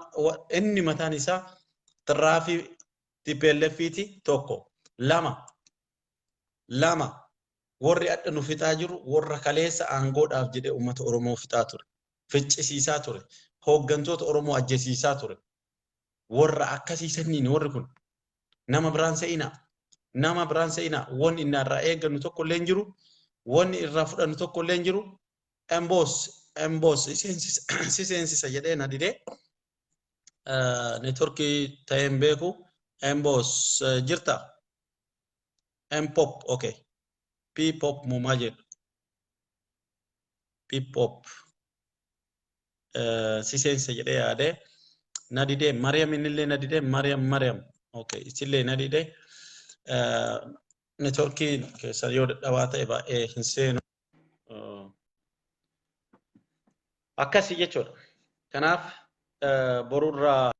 inni mataan isaa Tirafi TPLFiti tokko lama warri adda nu fixaa jiru warra kaleessa aangoodhaaf jedhee uummata Oromoo fixaa ture ficcisiisaa ture hooggantoota Oromoo ajjeesiisaa ture warra akkasiisaniin warri kun nama biraan se'ina wonni inni irraa eeggannu tokko illee jiru wonni irraa fudhannu tokko illee jiru emboos siseensisa jedhee na didee networki tayen beku embos jirta mpop okay p-pop mumajer p-pop sisense jede ade nadide Mariam inille nadide Mariam okay isille nadide networki ke sayo dawata eba hinseno akasi jechuudha kanaaf borurra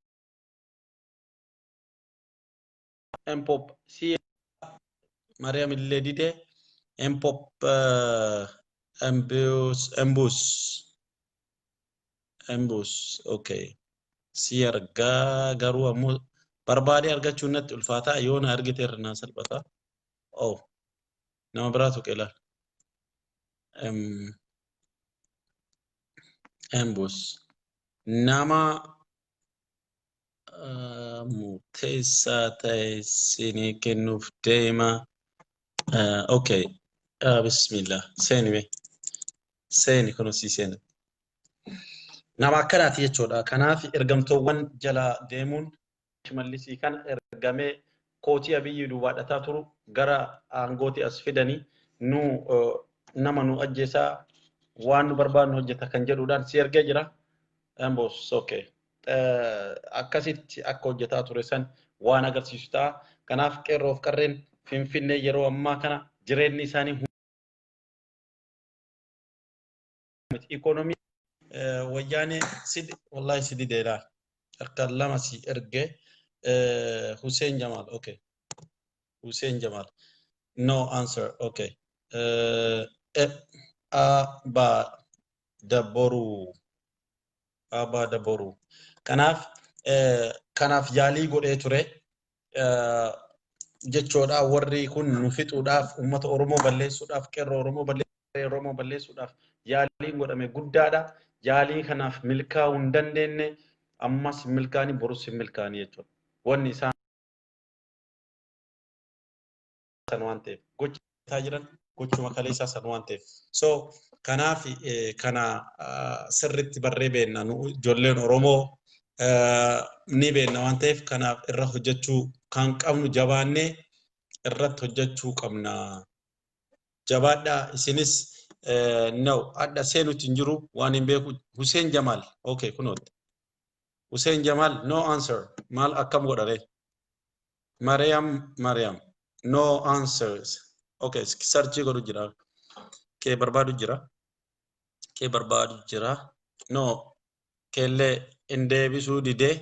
mpop si Mariam illee dide mpop Embus. Okay. Si argaa garuu ammoo barbaadee argachuun natti ulfaataa yoo na argite irra naa salphata. Oh, nama biraatu qela. Embus. Nama murteessaa ta'e isinii kennuuf deema. Okay. Bismillah. Seeni kun si seena. Nama akkanaati jechuudha. Kanaaf ergamtoowwan jala deemuun shimallisii kana ergamee kootii Abiyyi duwwaadhataa turu gara aangooti as fidanii nu nama nu ajjeesaa waan nu barbaadnu hojjeta kan jedhuudhaan si ergee jira. Embos okay. Akkasitti akka hojjetaa ture san waan agarsiisu ta'a. Kanaaf qeerroof qarreen Finfinnee yeroo ammaa kana jireenyi isaanii ikonomii wayyaanee wallahi sidi deelaa harka lama si erge Hussein Jamal okay. Hussein Jamal no answer okay. Aba Daboru kanaaf yaalii godhee ture jechoodhaa warri kun nu fixuudhaaf uummata Oromoo balleessuudhaaf qeerroo Oromoo balleessuudhaaf yaaliin godhame guddaadha. Yaalii kanaaf milkaa'uu hin dandeenye ammas milkaa'anii borus milkaa'anii jechuudha. Wanni isaan san waan ta'eef gochaa jiran gochuma kaleessaa san waan ta'eef. So kanaaf kana sirriitti barree beenna nu ijoolleen Oromoo ni beenna waan ta'eef kanaaf irra hojjechuu kan qabnu jabaannee irratti hojjechuu qabna. Jabaadhaa isinis no adda seenutti hin jiru waan hin beeku. Hussein Jamal okay kunoot Hussein Jamal no answer maal akkam godhare. Mariam no answers okay search godhu jira kee barbaadu jira no keellee indeebisuu didee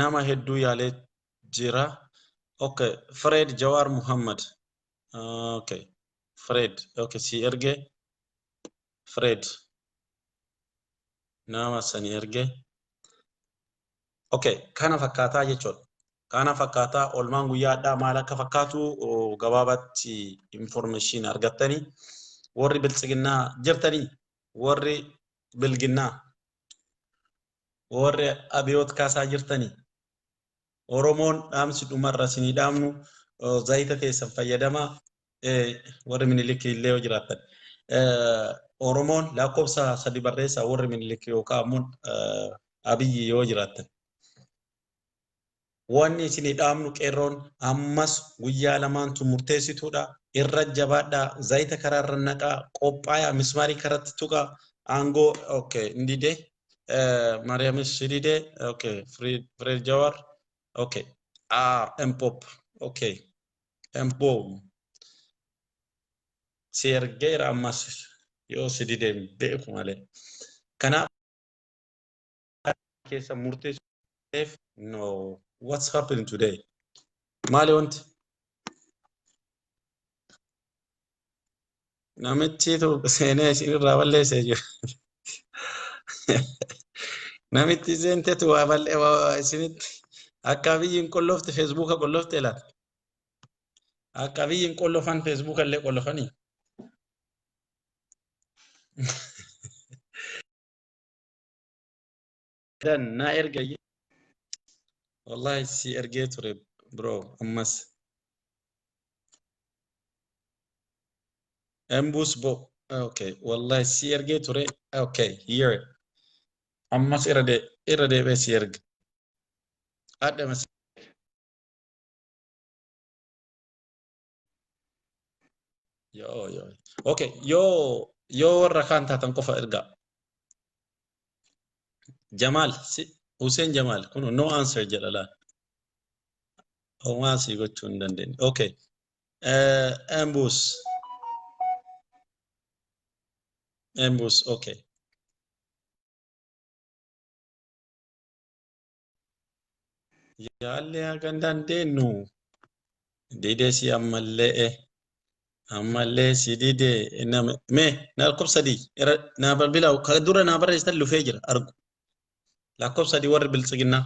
nama hedduu yaalee jira. Okay Fred Jawar Muhammad okay Fred okay si erge Fred nama sani erge okay kana fakkaataa jechuudha. Kana fakkaataa olmaan guyyaadhaa maal akka fakkaatu gabaabatti information argattanii warri biltsiginnaa jirtanii warri bilginnaa warri abiyoot kaasaa jirtanii Oromoon dhaamsi dhumarra sinii dhaamnu zayita keessan fayyadamaa warri Minilik illee yoo jiraatan Oromoon lakkoofsa 3 barreessaa warri Minilik yookaan ammoo Abiyyi yoo jiraatan wanni isinii dhaamnu qeerroon ammas guyyaa lamaantu murteessituudha. Irra jabaadhaa zayita karaarra naqaa qophaayaa mismaarii karatti tuqaa aangoo okay ndide Mariamis shidide okay Fred Jawar okay Mpop okay Mpop Sergera ammas yoo sidide beeku malee kana keessa murteessuuf no what's happening today maali wanti namichi tu seenee isinirraa balleessee jiru namichi seenteetu waa bal'ee isinitti akka biyyiin qollofte feesbuuka qollofte laata akka biyyiin qollofan feesbuuka illee qollofanii dan na ergaye wallahi si ergee ture bro ammas Embus bo okay wallahi si ergee ture okay here ammas irade be si erge adda mas yo okay yo warra kan taatan qofa erga Jamal Hussein Jamal kuno no answer jedhala Oma si gochuu hin dandeenye okay Embus okay yaalle hagan dandeenyu didee si ammallee ammallee sidide nama me na lakkoofsadii na balbila ka dura na barreessan lufee jira argu lakkoofsadii warri biltsiginnaa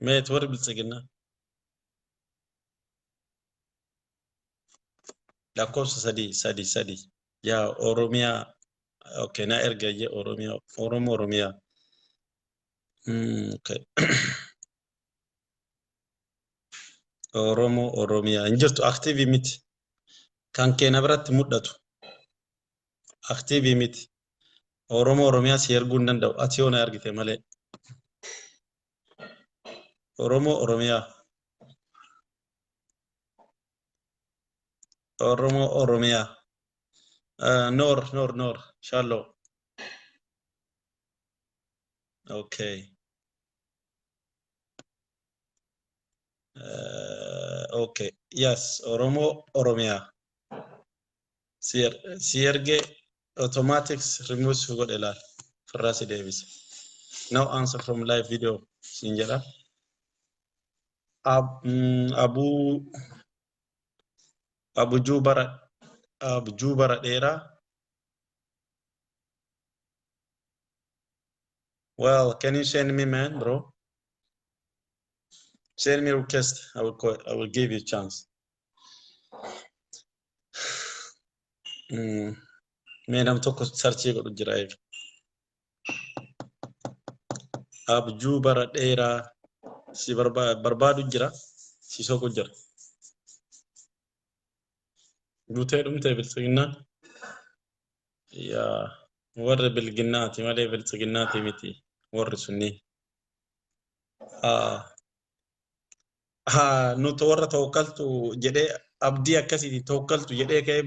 meet warri biltsiginnaa lakkoofsa sadii yaa oromiyaa okay na erga je oromiyaa oromiyaa okay oromiyaa injirtu active miti kan keena biratti muddatu active miti oromiyaa si erguu hin danda'u ati yoo na ergite malee oromiyaa Nor shallow okay okay yes oromiyaa sierge automatics removes who got elal Farasi Davis no answer from live video sinjala abu jubara dera well can you send me man bro send me request I will give you a chance me nam tokko search godhu jira abjuu bara dheeraa si barbaadu jira si soqu jira guutee dhumtee biltsiginnaan yaa warri bilginnaati malee biltsiginnaati miti warri sunni nuti warra tawakkaltu jedhee abdii akkasii tawakkaltu jedhee ka'ee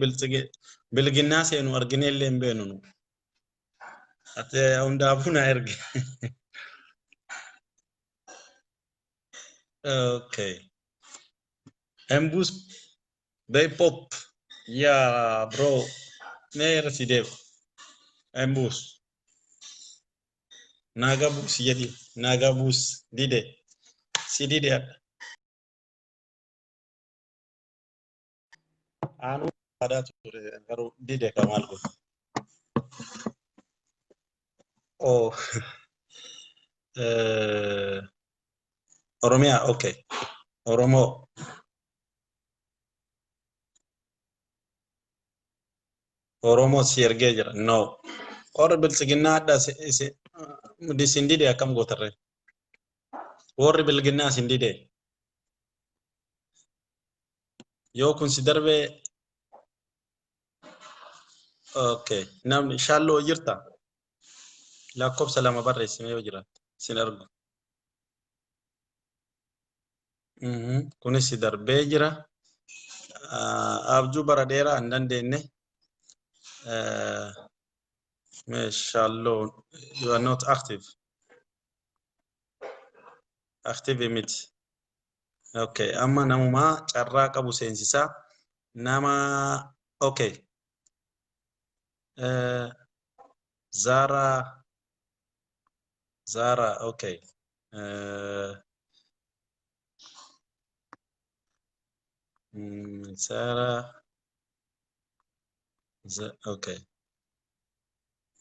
bilginnaa seenu arginee illee hin beenu nu ate hundaafuu na erge okay embus they pop yeah bro neer sidef embus nagabus yedi nagabus dide sidide anu ada ture garu dide kamal go oh oromia okay oromo sierge jira no or biltsiginna adda se disindide akam gotarre or bilginna sindide yo consider be okay nam shallo jirta lakob salama barre sime yo jira sinargu kunis darbe jira abju bara dera andandenne mashallah you are not active emit okay amma namuma carra qabu sensisa nama okay Zara okay Sarah okay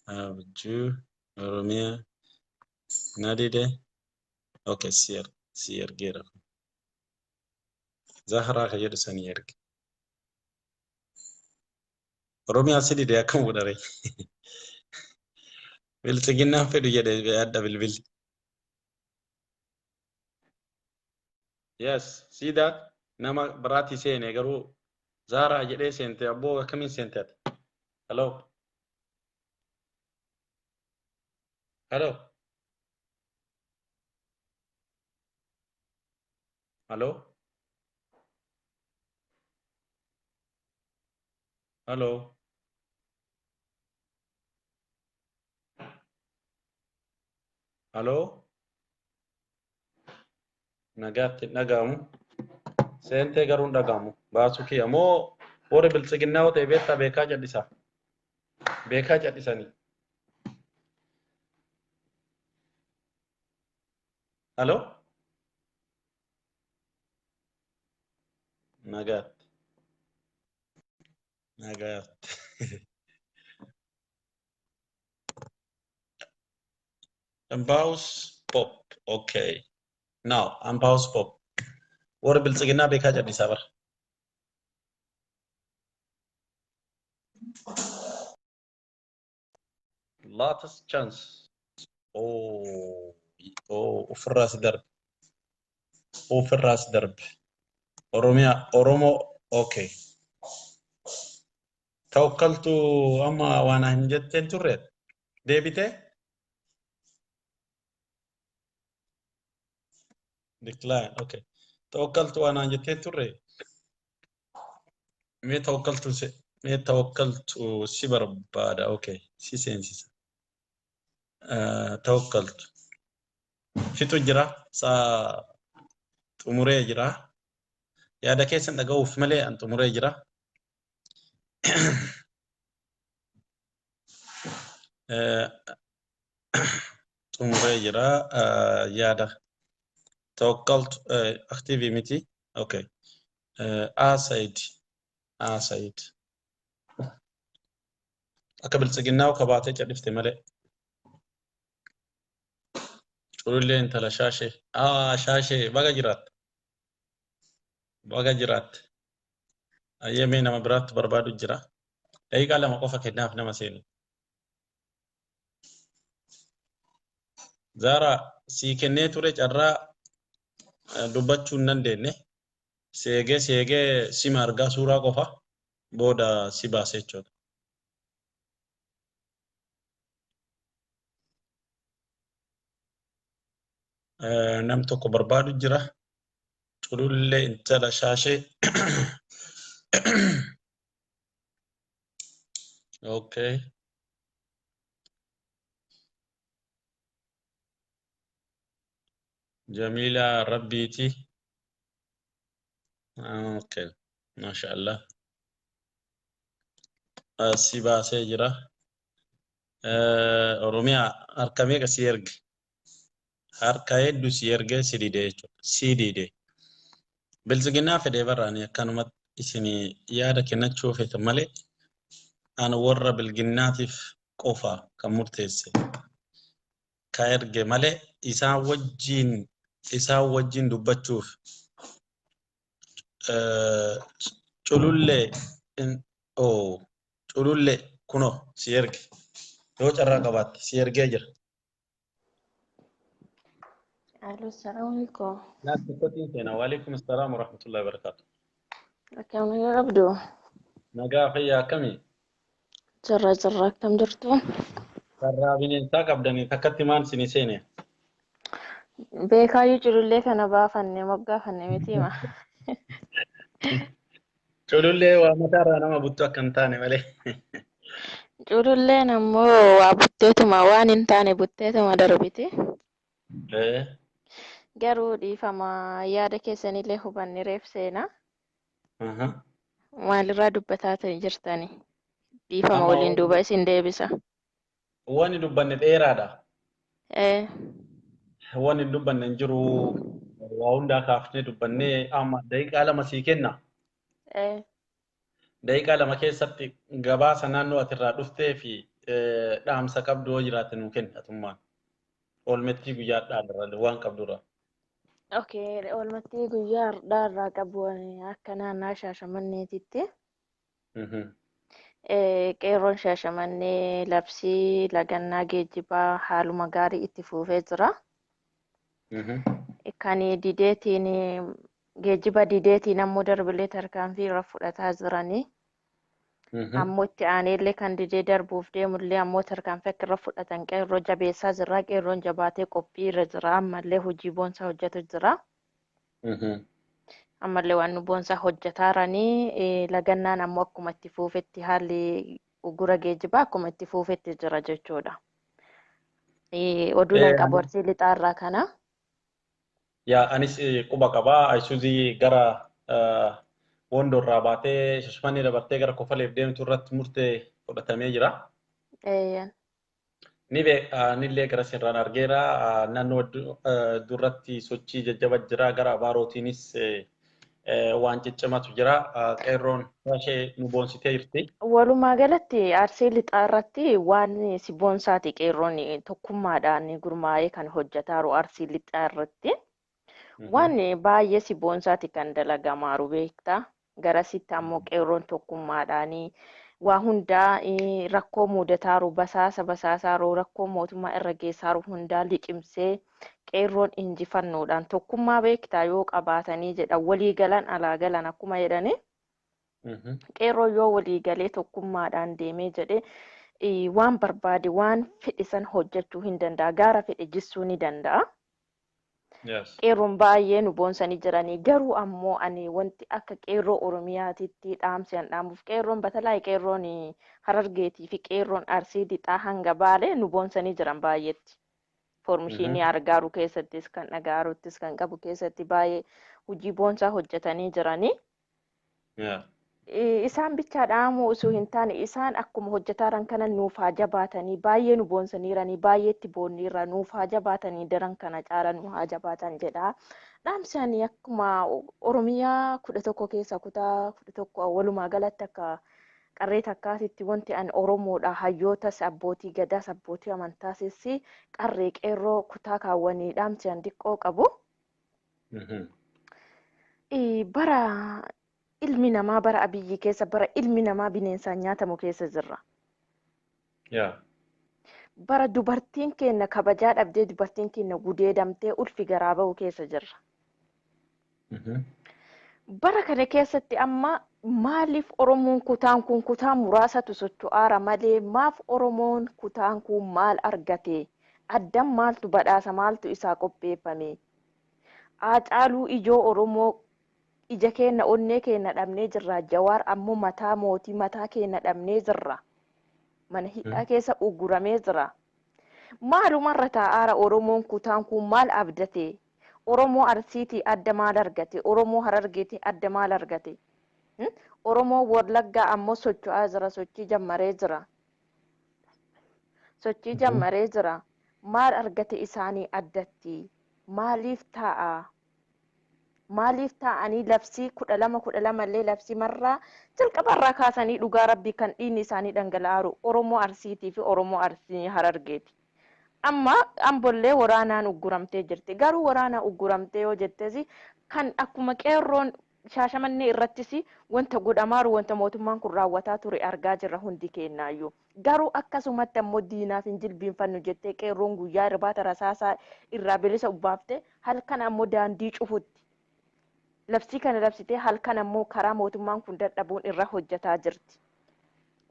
abju oromia nadide okay sier gera Zahra kayed sanier oromia sidi de akam wudare biltsiginna fedu jede be adda bilbil yes see that nama barati sene garu Zara jede sente abo kamin sente hello hello hello hello hello nagamu sente garun dagamu basuki amo ore biltsiginna wote beta beka jadisa ni Hello? Nagat. Nagat. Ambaus pop. Okay. Now, Ambaus pop. What will say na beka jadi sabar. Latest chance. Oh. Oh, ufras darb. Ufras darb. Oromia, Oromo. Okay. توكلت أما وأنا هنجت تريد ديبته decline okay توكلت وأنا هنجت تريد مي توكلت سيبر بعد اوكي سي توكلت في تجرا سا تمري جرا يا ده كيس انت في ملي انت تمري جرا تمري جرا يا ده توكلت اختي في متي اوكي اسايد اسايد أكبر سجناه وكباتة عرفت ملء تقول لي أنت لا شاشة شاشة بقى جرات أيامي نما برات بربادو جرا أي قال ما قفك هنا في نمسيني زارا سيكني تورج أرا دبتشو نندني سيجي سيمارغا سورا قفا بودا سيباسيتشو نمتو بربادو جرا تقول لي أنت لا شاشة أوكي جميلة ربيتي أوكي ما شاء الله سيباسي جرا Oromiyaa harka meeqa si erge? Harka hedduu si ergee si dide jechuudha. Si dide. Bilisiginnaa fedhee barraanii akkanumatti isin yaada kennachuu feetan malee ana warra bilginnaatiif qofa kan murteesse. Ka erge malee isaan wajjin dubbachuuf culullee kunoo si erge. Yoo carraa qabaatte si ergee jira. الو السلام عليكم. ناس كوتين فينا وعليكم السلام ورحمة الله وبركاته. كم يربدو نجا فيا كمي. جرى كم درتو ترى بين تاك أبدني تكتمان سنسينه. بيكا يجرو لك أنا بافني مبقى فني متيمة تقول لي ومتى أنا ما بتوع كنتاني مالي. جرو لنا مو وابتيتو ما وان انتاني بتيتو ما دربتي إيه. جرو دي فما يادك سني له بني ريف سينا أها. ما لرادو بتاتني جرتاني دي فما أما ولين دوبا سين ديبسا واني دبنا الإيرادة. ايه واني دبنا نجرو ووندا كافني دبنا أما دايك على مسيكنا. ايه دايك على ما كيسات جبا سنانو أترادفته في دام سكاب دو جرات ممكن أتومان. أول متي بيجات على وان كابدورا. اوكي اول ما تيجي يار دار قبوني هكنا ناشا شمني تيتي qeerroon shaashamannee labsii lagannaa geejjibaa haaluma gaarii itti fufee jira. Kan dideetiin geejjiba dideetiin ammoo darbilee tarkaanfii irra fudhataa jiranii. Ammoo itti aaneellee kan didee darbuuf deemullee ammoo tarkaanfii akka irra fudhatan qeerroo jabeessaa jira. Qeerroon jabaatee qophii irra jira. Ammallee hojii boonsaa hojjetu jira. Ammallee waan nu boonsaa hojjetaaranii lagannaan ammoo akkuma itti fuufetti haalli gura geejjibaa akkuma itti fuufetti jira jechuudha. Oduun an qabu arsii lixaarraa kana. Yaa anis quba qabaa Ayisuuzii gara Wondoo irraa baatee Shashmanii dabartee gara Kofaleef deemtu irratti murtee fudhatamee jira. nillee gara sirraan argeera naannoo duratti sochii jajjaba jira gara abaarootiinis waan ciccimatu jira qeerroon ishee nu boonsitee jirti. Walumaa galatti arsii lixaa irratti waan si boonsaati qeerroon tokkummaadhaan gurmaa'ee kan hojjetaaru arsii lixaa irratti waan baay'ee si boonsaati kan dalagamaaru beektaa garasitti ammoo qeerroon tokkummaadhaan waa hundaa rakkoo mudataaru basaasaaru rakkoo mootummaa irra geessaaru hundaa liqimsee qeerroon injifannoodhaan tokkummaa beektaa yoo qabaatanii jedha walii galan alaa galan akkuma jedhanii. Qeerroo yoo walii galee tokkummaadhaan deemee jedhee waan barbaade waan fedhisan hojjechuu hin danda'a gaara fedhe jissuu ni danda'a. Qeerroon baay'ee nu boonsanii jiranii garuu ammoo ani wanti akka qeerroo Oromiyaatitti dhaamsaan dhaamuuf qeerroon batalaa qeerroon Harargeetii fi qeerroon Arsii lixaa hanga Baalee nu boonsanii jiran baay'eetti. Foormishinii argaaru keessattis kan dhagaaruttis kan qabu keessatti baay'ee hojii boonsaa hojjetanii jiranii. Isaan bichaa dhaamu osoo hin taane isaan akkuma hojjetaaran kana nuuf haa jabaatanii baay'ee nu boonsaniiranii baay'eetti boonniirra nuuf haa jabaatanii daran kana caala nu haa jabaatan jedha. Dhaamsanii akkuma Oromiyaa 11 keessa kutaa 11 walumaa galatti akka qarree takkaatitti wanti ani Oromoodha hayyootas abbootii gadaas abbootii amantaasis qarree qeerroo kutaa kaawwanii dhaamsanii diqqoo qabu. Bara ilmi namaa bara abiyyi keessa bara ilmi namaa bineensaan nyaatamu keessa jirra. Bara dubartiin keenya kabajaa dhabdee dubartiin keenya gudeedamtee ulfi garaa ba'u keessa jirra. Bara kana keessatti amma maaliif Oromoon kutaan kun kutaa muraasatu socho'aara malee maaf Oromoon kutaan kun maal argate addan maaltu badhaasa maaltu isaa qopheeffame Haacaaluu ijoo Oromoo ija keenya onnee keenya dhabnee jirra Jawaar ammoo mataa mootii mataa keenya dhabnee jirra mana hidhaa keessa uguramee jira maalumarra taa'aara Oromoon kutaan kun maal abdate Oromoo Arsiitii adda maal argate Oromoo Harargeetii adda maal argate Oromoo Wallaggaa ammoo socho'aa jira sochii jammaree jira maal argate isaanii addatti maaliif taa'anii labsii 12 illee labsii marraa jalqabarraa kaasanii dhugaa rabbii kan dhiinni isaanii dhangala'aaru Oromoo Arsiitii fi Oromoo Arsii Harargeeti. Amma ambollee waraanaan ugguramtee jirti. Garuu waraanaan ugguramtee yoo jettees kan akkuma qeerroon Shaashamannee irrattis wanta godhamaaru wanta mootummaan kun raawwataa ture argaa jirra hundi kennaayyuu. Garuu akkasumatti ammoo diinaaf hin jilbiinfannu jettee qeerroon guyyaa irbaata rasaasaa irraa bilisa ubbaafte halkan ammoo daandii cufutti. Labsii kana labsitee halkan ammoo karaa mootummaan kun dadhabuun irra hojjetaa jirti.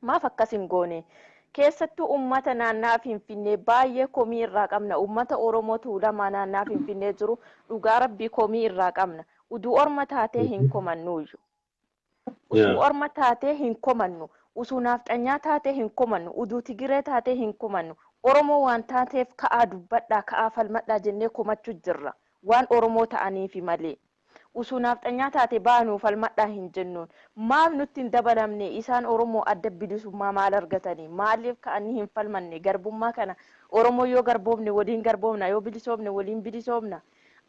Maaf akkasin goone? Keessattuu uummata naannaa Finfinnee baay'ee komii irraa qabna. Uummata Oromoo Tuulamaa naannaa Finfinnee jiru dhugaa rabbii komii irraa qabna. Uduu orma taatee hin komannuuyyu. Usuu orma taatee hin komannu. Usuu naafxanyaa taatee hin komannu. Uduu Tigiree taatee hin komannu. Oromoo waan taateef ka'aa dubbadhaa ka'aa falmadhaa jennee komachuu jirra. Waan Oromoo ta'aniifi malee. Usuu naafxanyaa taate baanuu falmadhaa hin jennuun. Maaf nutti hin dabalamne isaan Oromoo adda bilisummaa maal argatanii? Maaliif ka'anii hin falmanne? Garbummaa kana Oromoo yoo garboomne waliin garboomna yoo bilisoomne waliin bilisoomna.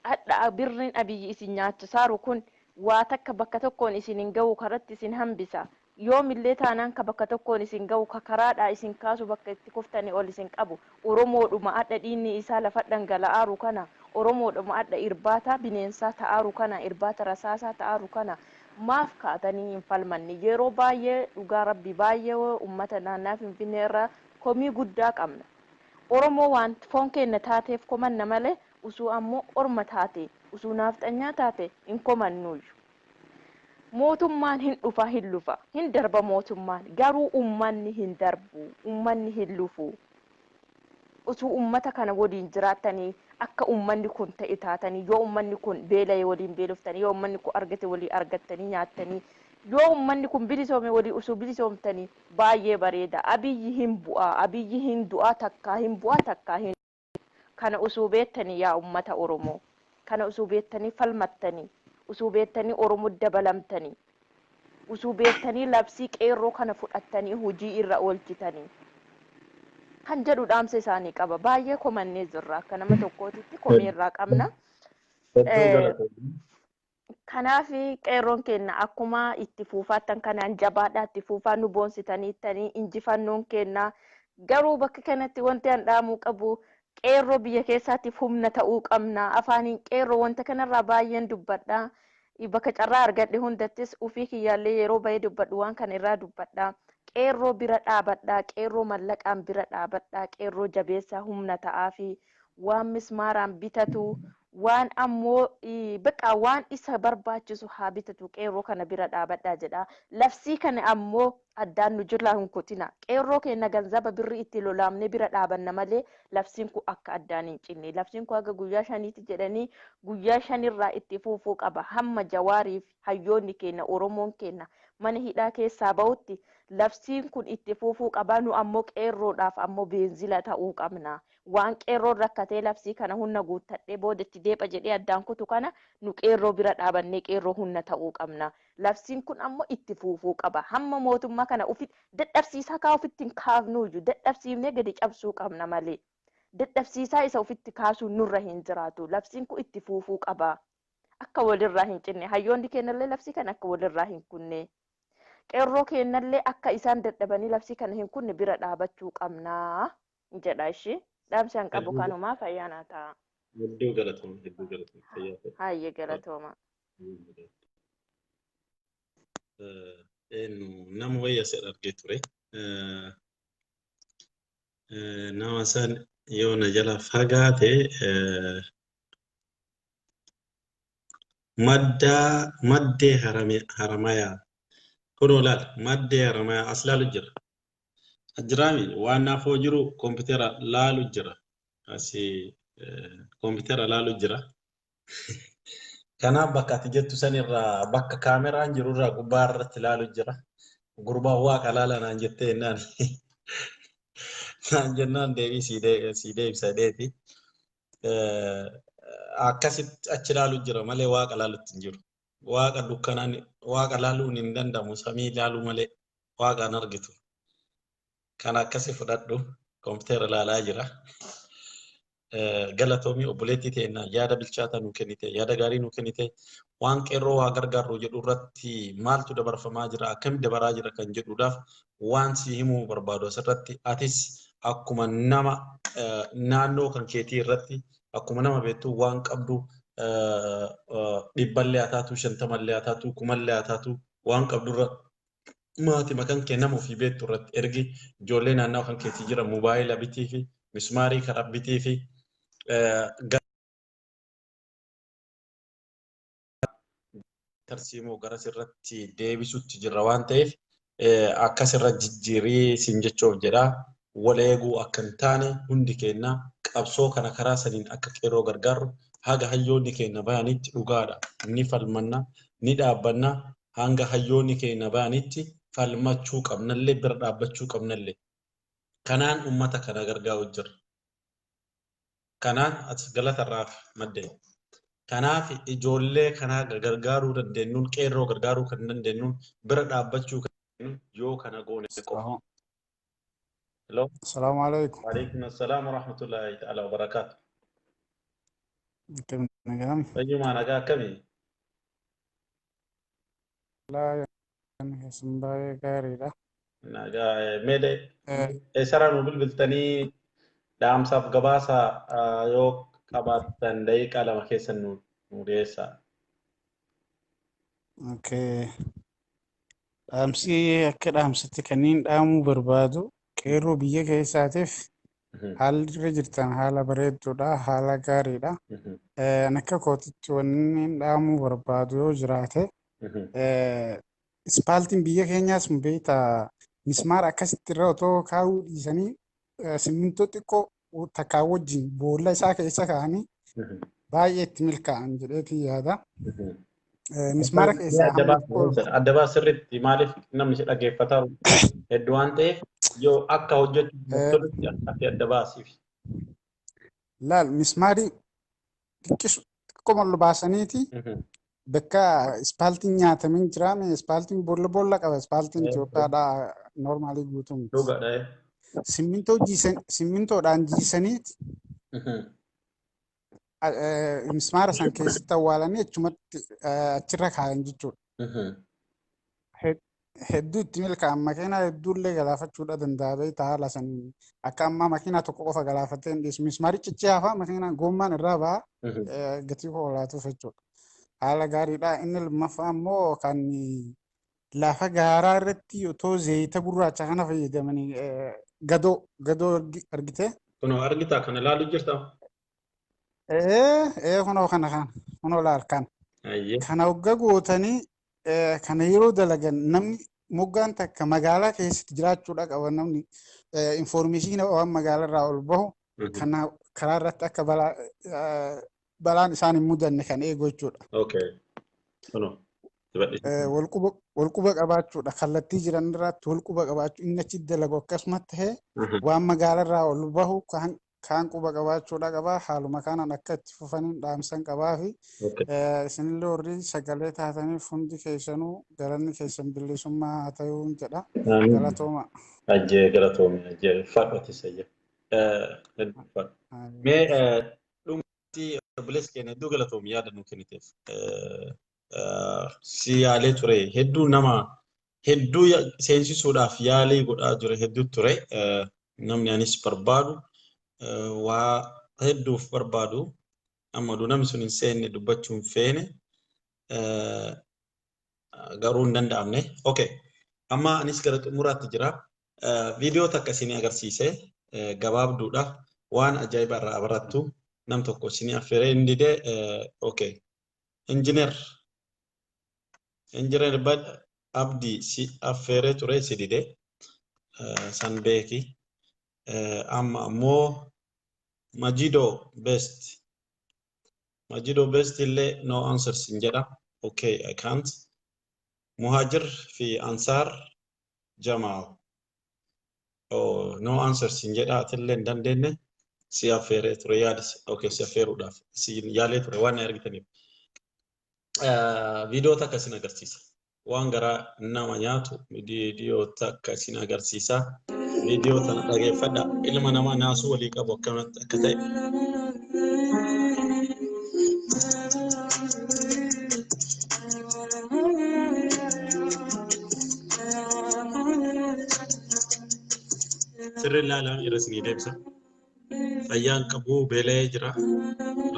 Adda birriin abiyyi isin nyaachisaaru kun waa takka bakka tokkoon isin hin ga'u karatti isin hambisa. Yoo millee taanaan ka bakka tokkoon isin ga'u ka karaadhaa isin kaasu bakka itti kuftanii ol isin qabu. Oromoodhuma adda dhiinni isaa lafa dhangala'aaru kana. Oromoodhuma adda irbaata bineensaa ta'aaru kana irbaata rasaasaa ta'aaru kana maaf kaatanii hin falmanne yeroo baay'ee dhugaa rabbii baay'ee uummata naannaa Finfinnee irraa komii guddaa qabna. Oromoo waan foon keenya taateef komanna malee usuu ammoo orma taate usuu naafxanyaa taate hin komannuyyu. Mootummaan hin dhufa hin lufa hin darba mootummaan garuu uummanni hin darbu uummanni hin lufu. Usuu uummata kana waliin jiraatanii akka uummanni kun ta'e taatanii yoo uummanni kun beela'ee waliin beeloftanii yoo uummanni kun argate walii argattanii nyaattanii yoo uummanni kun bilisoome walii usuu bilisoomtanii baay'ee bareeda. Abiyyi hin bu'aa abiyyi hin du'aa takkaa hin bu'aa takkaa hin kana usuu beettanii yaa uummata Oromoo kana usuu beettanii falmattanii usuu beettanii Oromoo dabalamtanii usuu beettanii labsii qeerroo kana fudhattanii hojii irra oolchitanii. kan jedhu dhaamsa isaanii qaba. Baay'ee komannee jirra akka nama tokkootitti komee irraa qabna. Kanaaf qeerroon keenya akkuma itti fuufaattan kanaan jabaadhaa itti fuufaa nu boonsitanii injifannoon keenya garuu bakka kanatti wanti an dhaamuu qabu qeerroo biyya keessaatiif humna ta'uu qabna. Afaaniin qeerroo wanta kanarraa baay'een dubbadha. Bakka carraa argadhe hundattis ufii kiyyaallee yeroo baay'ee dubbadhu waan kana irraa dubbadha. Qeerroo bira dhaabadhaa, qeerroo mallaqaan bira dhaabadhaa, qeerroo jabeessaa humna ta'aa fi waan mismaaraan bitatu waan ammoo baqa waan isa barbaachisu haa bitatu qeerroo kana bira dhaabadhaa jedha. Labsii kana ammoo addaan nu jirlaa hin kutina. Qeerroo keenya ganzaba birri itti lolaamne bira dhaabanna malee labsiin kun akka addaan hin cinne. Labsiin kun akka guyyaa shaniiti jedhanii guyyaa shanirraa itti fuufuu qaba. Hamma Jawaariif hayyoonni keenya Oromoon keenya mana hidhaa keessaa bahutti labsiin kun itti fuufuu qaba. Nu ammoo qeerroodhaaf ammoo beenzila ta'uu qabna. Waan qeerroon rakkatee labsii kana humna guuttadhee boodatti deepa jedhee addaan kutu kana nu qeerroo bira dhaabannee qeerroo humna ta'uu qabna. Labsiin kun ammoo itti fuufuu qaba. Hamma mootummaa kana dadhabsiisaa kaa ofitti hin kaafnuuyyu dadhabsiifnee gadi cabsuu qabna malee. Dadhabsiisaa isa ofitti kaasuun nurra hin jiraatu. Labsiin kun itti fuufuu qaba. Akka walirraa hin cinne. Hayyoonni keenyallee labsii kana akka walirraa hin kunne. Qeerroo keenyallee akka isaan dadhabanii labsii kana hin kunne bira dhaabachuu qabna jedha ishee. Dhaamsi an qabu kanumaa fayyaanaa ta'a. Hedduu galatooma, hedduu galatooma. Fayyaa ta'e. Hayyee galatooma. Nama wayya sedha argee ture. Nama san yoo na jala fagaate maddee haramayaa. Kunoo laal maddee haramayaa as laalu jira. Ajiraami waan naafoo jiru koompitara laalu jira. Asi koompitara laalu jira. Kanaaf bakka ati jettu sanirraa bakka kaameraan jirurraa gubbaa irratti laalu jira. Gurbaa waaqa laala naan jettee jennaan. Naan jennaan deebii sii deebisa dheeti. Akkasitti achi laalu jira malee waaqa laalutti hin jiru. Waaqa dukkanaan waaqa laaluun hin danda'amu samii laaluu malee waaqaan argitu. Kan akkasi fudhadhu koompitara laalaa jira. Galatoomii obboleettii ta'e yaada bilchaataa nu kennite yaada gaarii nu kennite waan qeerroo waa gargaarru jedhu irratti maaltu dabarfamaa jira akkamitti dabaraa jira kan jedhuudhaaf waan si himuu barbaadu asirratti atis akkuma nama naannoo kan keetii irratti akkuma nama beektu waan qabdu dhibballee haa taatu shantamallee haa taatu kumallee haa taatu waan qabdurra maatii makan kennamu fi beektu irratti ergi ijoollee naannoo kan keetii jira moobaayila bitii fi mismaarii karaa bitii fi tarsiimoo garas irratti deebisutti jirra waan ta'eef akkas irra jijjiirii sin jechuuf jedha wal eeguu akka hin taane hundi keenya qabsoo kana karaa saniin akka qeerroo gargaarru haga hayyoonni keenya bayanitti dhugaadha ni falmanna ni dhaabbanna hanga hayyoonni keenya bayanitti falmachuu qabnallee bira dhaabbachuu qabnallee kanaan ummata kana gargaaru jira. Kanaan ati galatarraaf maddeen. Kanaaf ijoollee kanaa gargaaruu dandeenyuun qeerroo gargaaruu kan dandeenyuun bira dhaabbachuu kan dandeenyuun yoo kana goone qofa. Hello. Assalamu alaikum. Wa alaikum assalam wa rahmatullahi ta'ala wa barakatuh. Kam nagam. Fayyuma nagaa akkamii? La simbaye gaariidha. Nagaa meede saraan bilbiltanii dhaamsaaf gabaasa yoo qabaattan daqiiqaa lama keessan nu dhiyeessaa. Okay. Dhaamsi akka dhaamsatti kanneen dhaamuu barbaadu qeerroo biyya keessaatiif haalli irra jirtan haala bareedduudha haala gaariidha. Akka kootitti wanni dhaamuu barbaadu yoo jiraate ispaaltiin biyya keenyaas beektaa mismaara akkasitti irra otoo kaa'uu dhiisanii simmintoo xiqqoo takkaa wajjin boolla isaa keessa kaa'anii baay'ee itti milkaa'an jedheeti yaada. Mismaara keessaa adda baas sirriitti maaliif namni si dhaggeeffataa hedduu waan ta'eef yoo akka hojjechuuf tolutti akka adda baasiif. Laal mismaarii xiqqoo baasaniiti bakka ispaaltiin nyaatamin jiraame ispaaltiin boolla qaba ispaaltiin Itoophiyaadhaa normaalii guutuun. simmintoodhaan jiisaniit mismaara san keessatti awwaalanii achumatti achirra kaayan jechuudha. Hedduu itti milkaa'an makiinaa hedduullee galaafachuudha danda'a beektaa haala saniin akka ammaa makiinaa tokko qofa galaafatee hin dhiyeessu mismaari ciccee hafaa makiinaan gommaan irraa ba'a gatii koolaatuuf jechuudha. Haala gaariidha. Inni lammaffaa immoo kan lafa gaaraa irratti otoo zayita gurraacha kana fayyadamanii gadoo argite. Kunoo argitaa kana ilaaluu jirta. Kunoo kunoo laal kana. Kana hogga gootanii kana yeroo dalagan namni moggaan takka magaalaa keessatti jiraachuudha qaba namni informeeshinii waan magaalaa irraa ol bahu kana karaa irratti akka balaan isaan hin mudanne kan eegu jechuudha. Walquba qabaachuudha kallattii jiran irratti walquba qabaachuu inni achi dalagu akkasumas ta'ee waan magaalaa irraa ol bahu kaan quba qabaachuudha qabaa haaluma kanaan akka itti fufaniin dhaamsan qabaa fi isinillee warri sagalee taataniif hundi keessanuu galanni keessan bilisummaa haa ta'uu jedha galatooma. Ajjee galatoome ajjee fadhati sayya. Mee dhumti bilis keenya hedduu galatoomi yaada nu kenniteef. Si yaalee ture hedduu nama hedduu seensisuudhaaf yaalii godhaa ture hedduu ture namni anis barbaadu. Waa hedduuf barbaadu amma namni sun hin seenne dubbachuun feene garuu hin danda'amne. Okay, amma anis gara xumuraatti jira. Viidiyoo takka isinii agarsiise gabaabduudha waan ajaa'iba irraa barattu nam tokko isinii affeeree hin dide. Okay, injiinar Abdii si affeeree ture si dide san beeki. Amma ammoo Majido best illee no answers in jedha. Okay, I can't. Muhajir fi Ansar Jamal. Oh, no answers in jedha atillee hin dandeenye si affeeree ture yaadis. Okay, si affeeruudhaaf si yaalee ture waan argitaniif. Viidiyoo takka isin agarsiisa. Waan garaa nama nyaatu viidiyoo takka isin agarsiisa. Video tana dhageeffadha ilma namaa naasuu walii qabu akkanatti akka ta'e. Sirri ilaalaa irra isinii deebisa. Fayyaan qabu beela'ee jira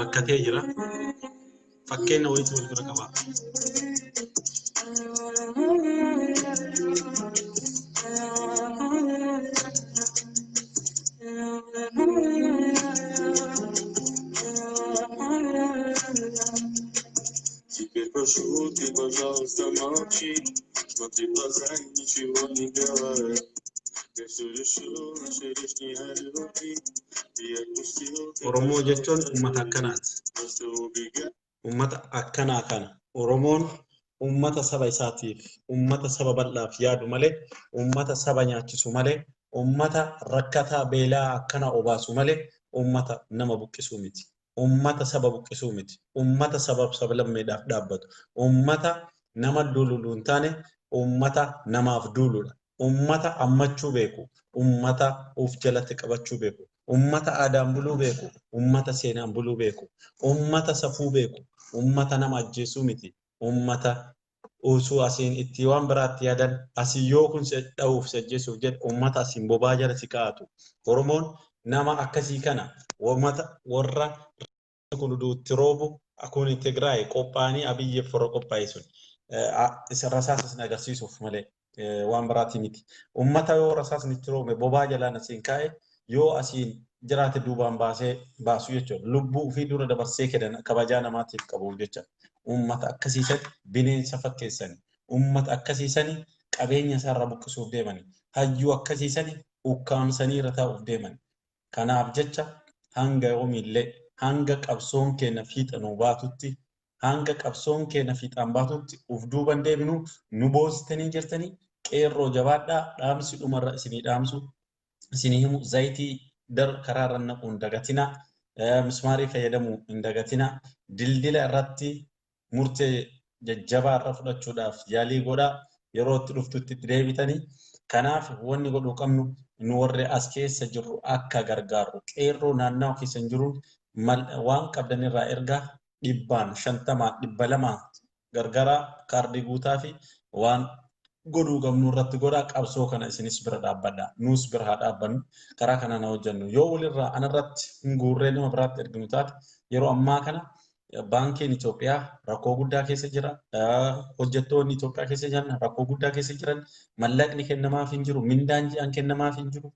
rakkatee jira fakkeenya wayiitu wal bira qaba. Oromoo jechuun uummata akkanaati. Uummata akkanaa kana. Oromoon uummata saba isaatiif, uummata saba bal'aaf yaadu malee, uummata saba nyaachisu malee, uummata rakkataa beelaa akkana obaasu malee, uummata nama buqqisuu miti. Uummata saba buqqisuu miti. Uummata saba lammeedhaaf dhaabbatu. Uummata nama duululu hin taane, uummata namaaf duuludha. Uummata ammachuu beeku. Uummata uf jalatti qabachuu beeku. Uummata aadaan buluu beeku. Uummata seenaan buluu beeku. Uummata safuu beeku. Uummata nama ajjeesuu miti. Uummata usuu asiin itti waan biraatti yaadan asii yoo kun dha'uuf ajjeesuuf jedhu uummata asiin bobaa jala si kaa'atu. Oromoon nama akkasii kana warra kuluduutti roobu akkuma Tigraay qophaa'anii Abiyyeef warra qophaa'e sun isa rasaasas agarsiisuuf malee waan biraatti miti. Uummata yoo rasaasnitti roobe bobaa jalaan asiin kaa'e yoo asiin jiraate duubaan baasu jechuudha. Lubbuu ofii dura dabarsee kennan kabajaa namaatiif qabuuf jecha. Uummata akkasiisan bineensa fakkeessanii. Uummata akkasiisan qabeenya isaarraa buqqisuuf deemanii. Hayyuu akkasiisan ukkaamsanii irra taa'uuf deemanii. Kanaaf jecha hanga yoomillee hanga qabsoon keenya fiixanuu baatutti hanga qabsoon keenya fiixaan baatutti uf duuban deebinu nu boositanii jirtanii qeerroo jabaadhaa dhaamsi dhumarra isinii dhaamsu isinii himu zayitii karaarra naquun dagatina mismaarii fayyadamuu hin dagatina dildila irratti murtee jajjabaa irra fudhachuudhaaf yaalii godhaa yeroo itti dhuftutti itti deebitanii Kanaaf wanni godhuu qabnu nu warri as keessa jirru akka gargaaru qeerroo naannawaa keessa jiruun waan qabdanirraa erga 150 200 gargara kaardii guutaa fi waan godhuu qabnu irratti godhaa qabsoo kana isinis bira dhaabbadha. Nuus bira haa dhaabbannu karaa kana na hojjennu. Yoo walirraa anarratti hin guurree nama biraatti erginu taate yeroo ammaa kana baankiin Itoophiyaa rakkoo guddaa keessa jira. Hojjettoonni Itoophiyaa keessa jiran rakkoo guddaa keessa jiran. Mallaqni kennamaaf hin jiru. Mindaan ji'aan kennamaaf hin jiru.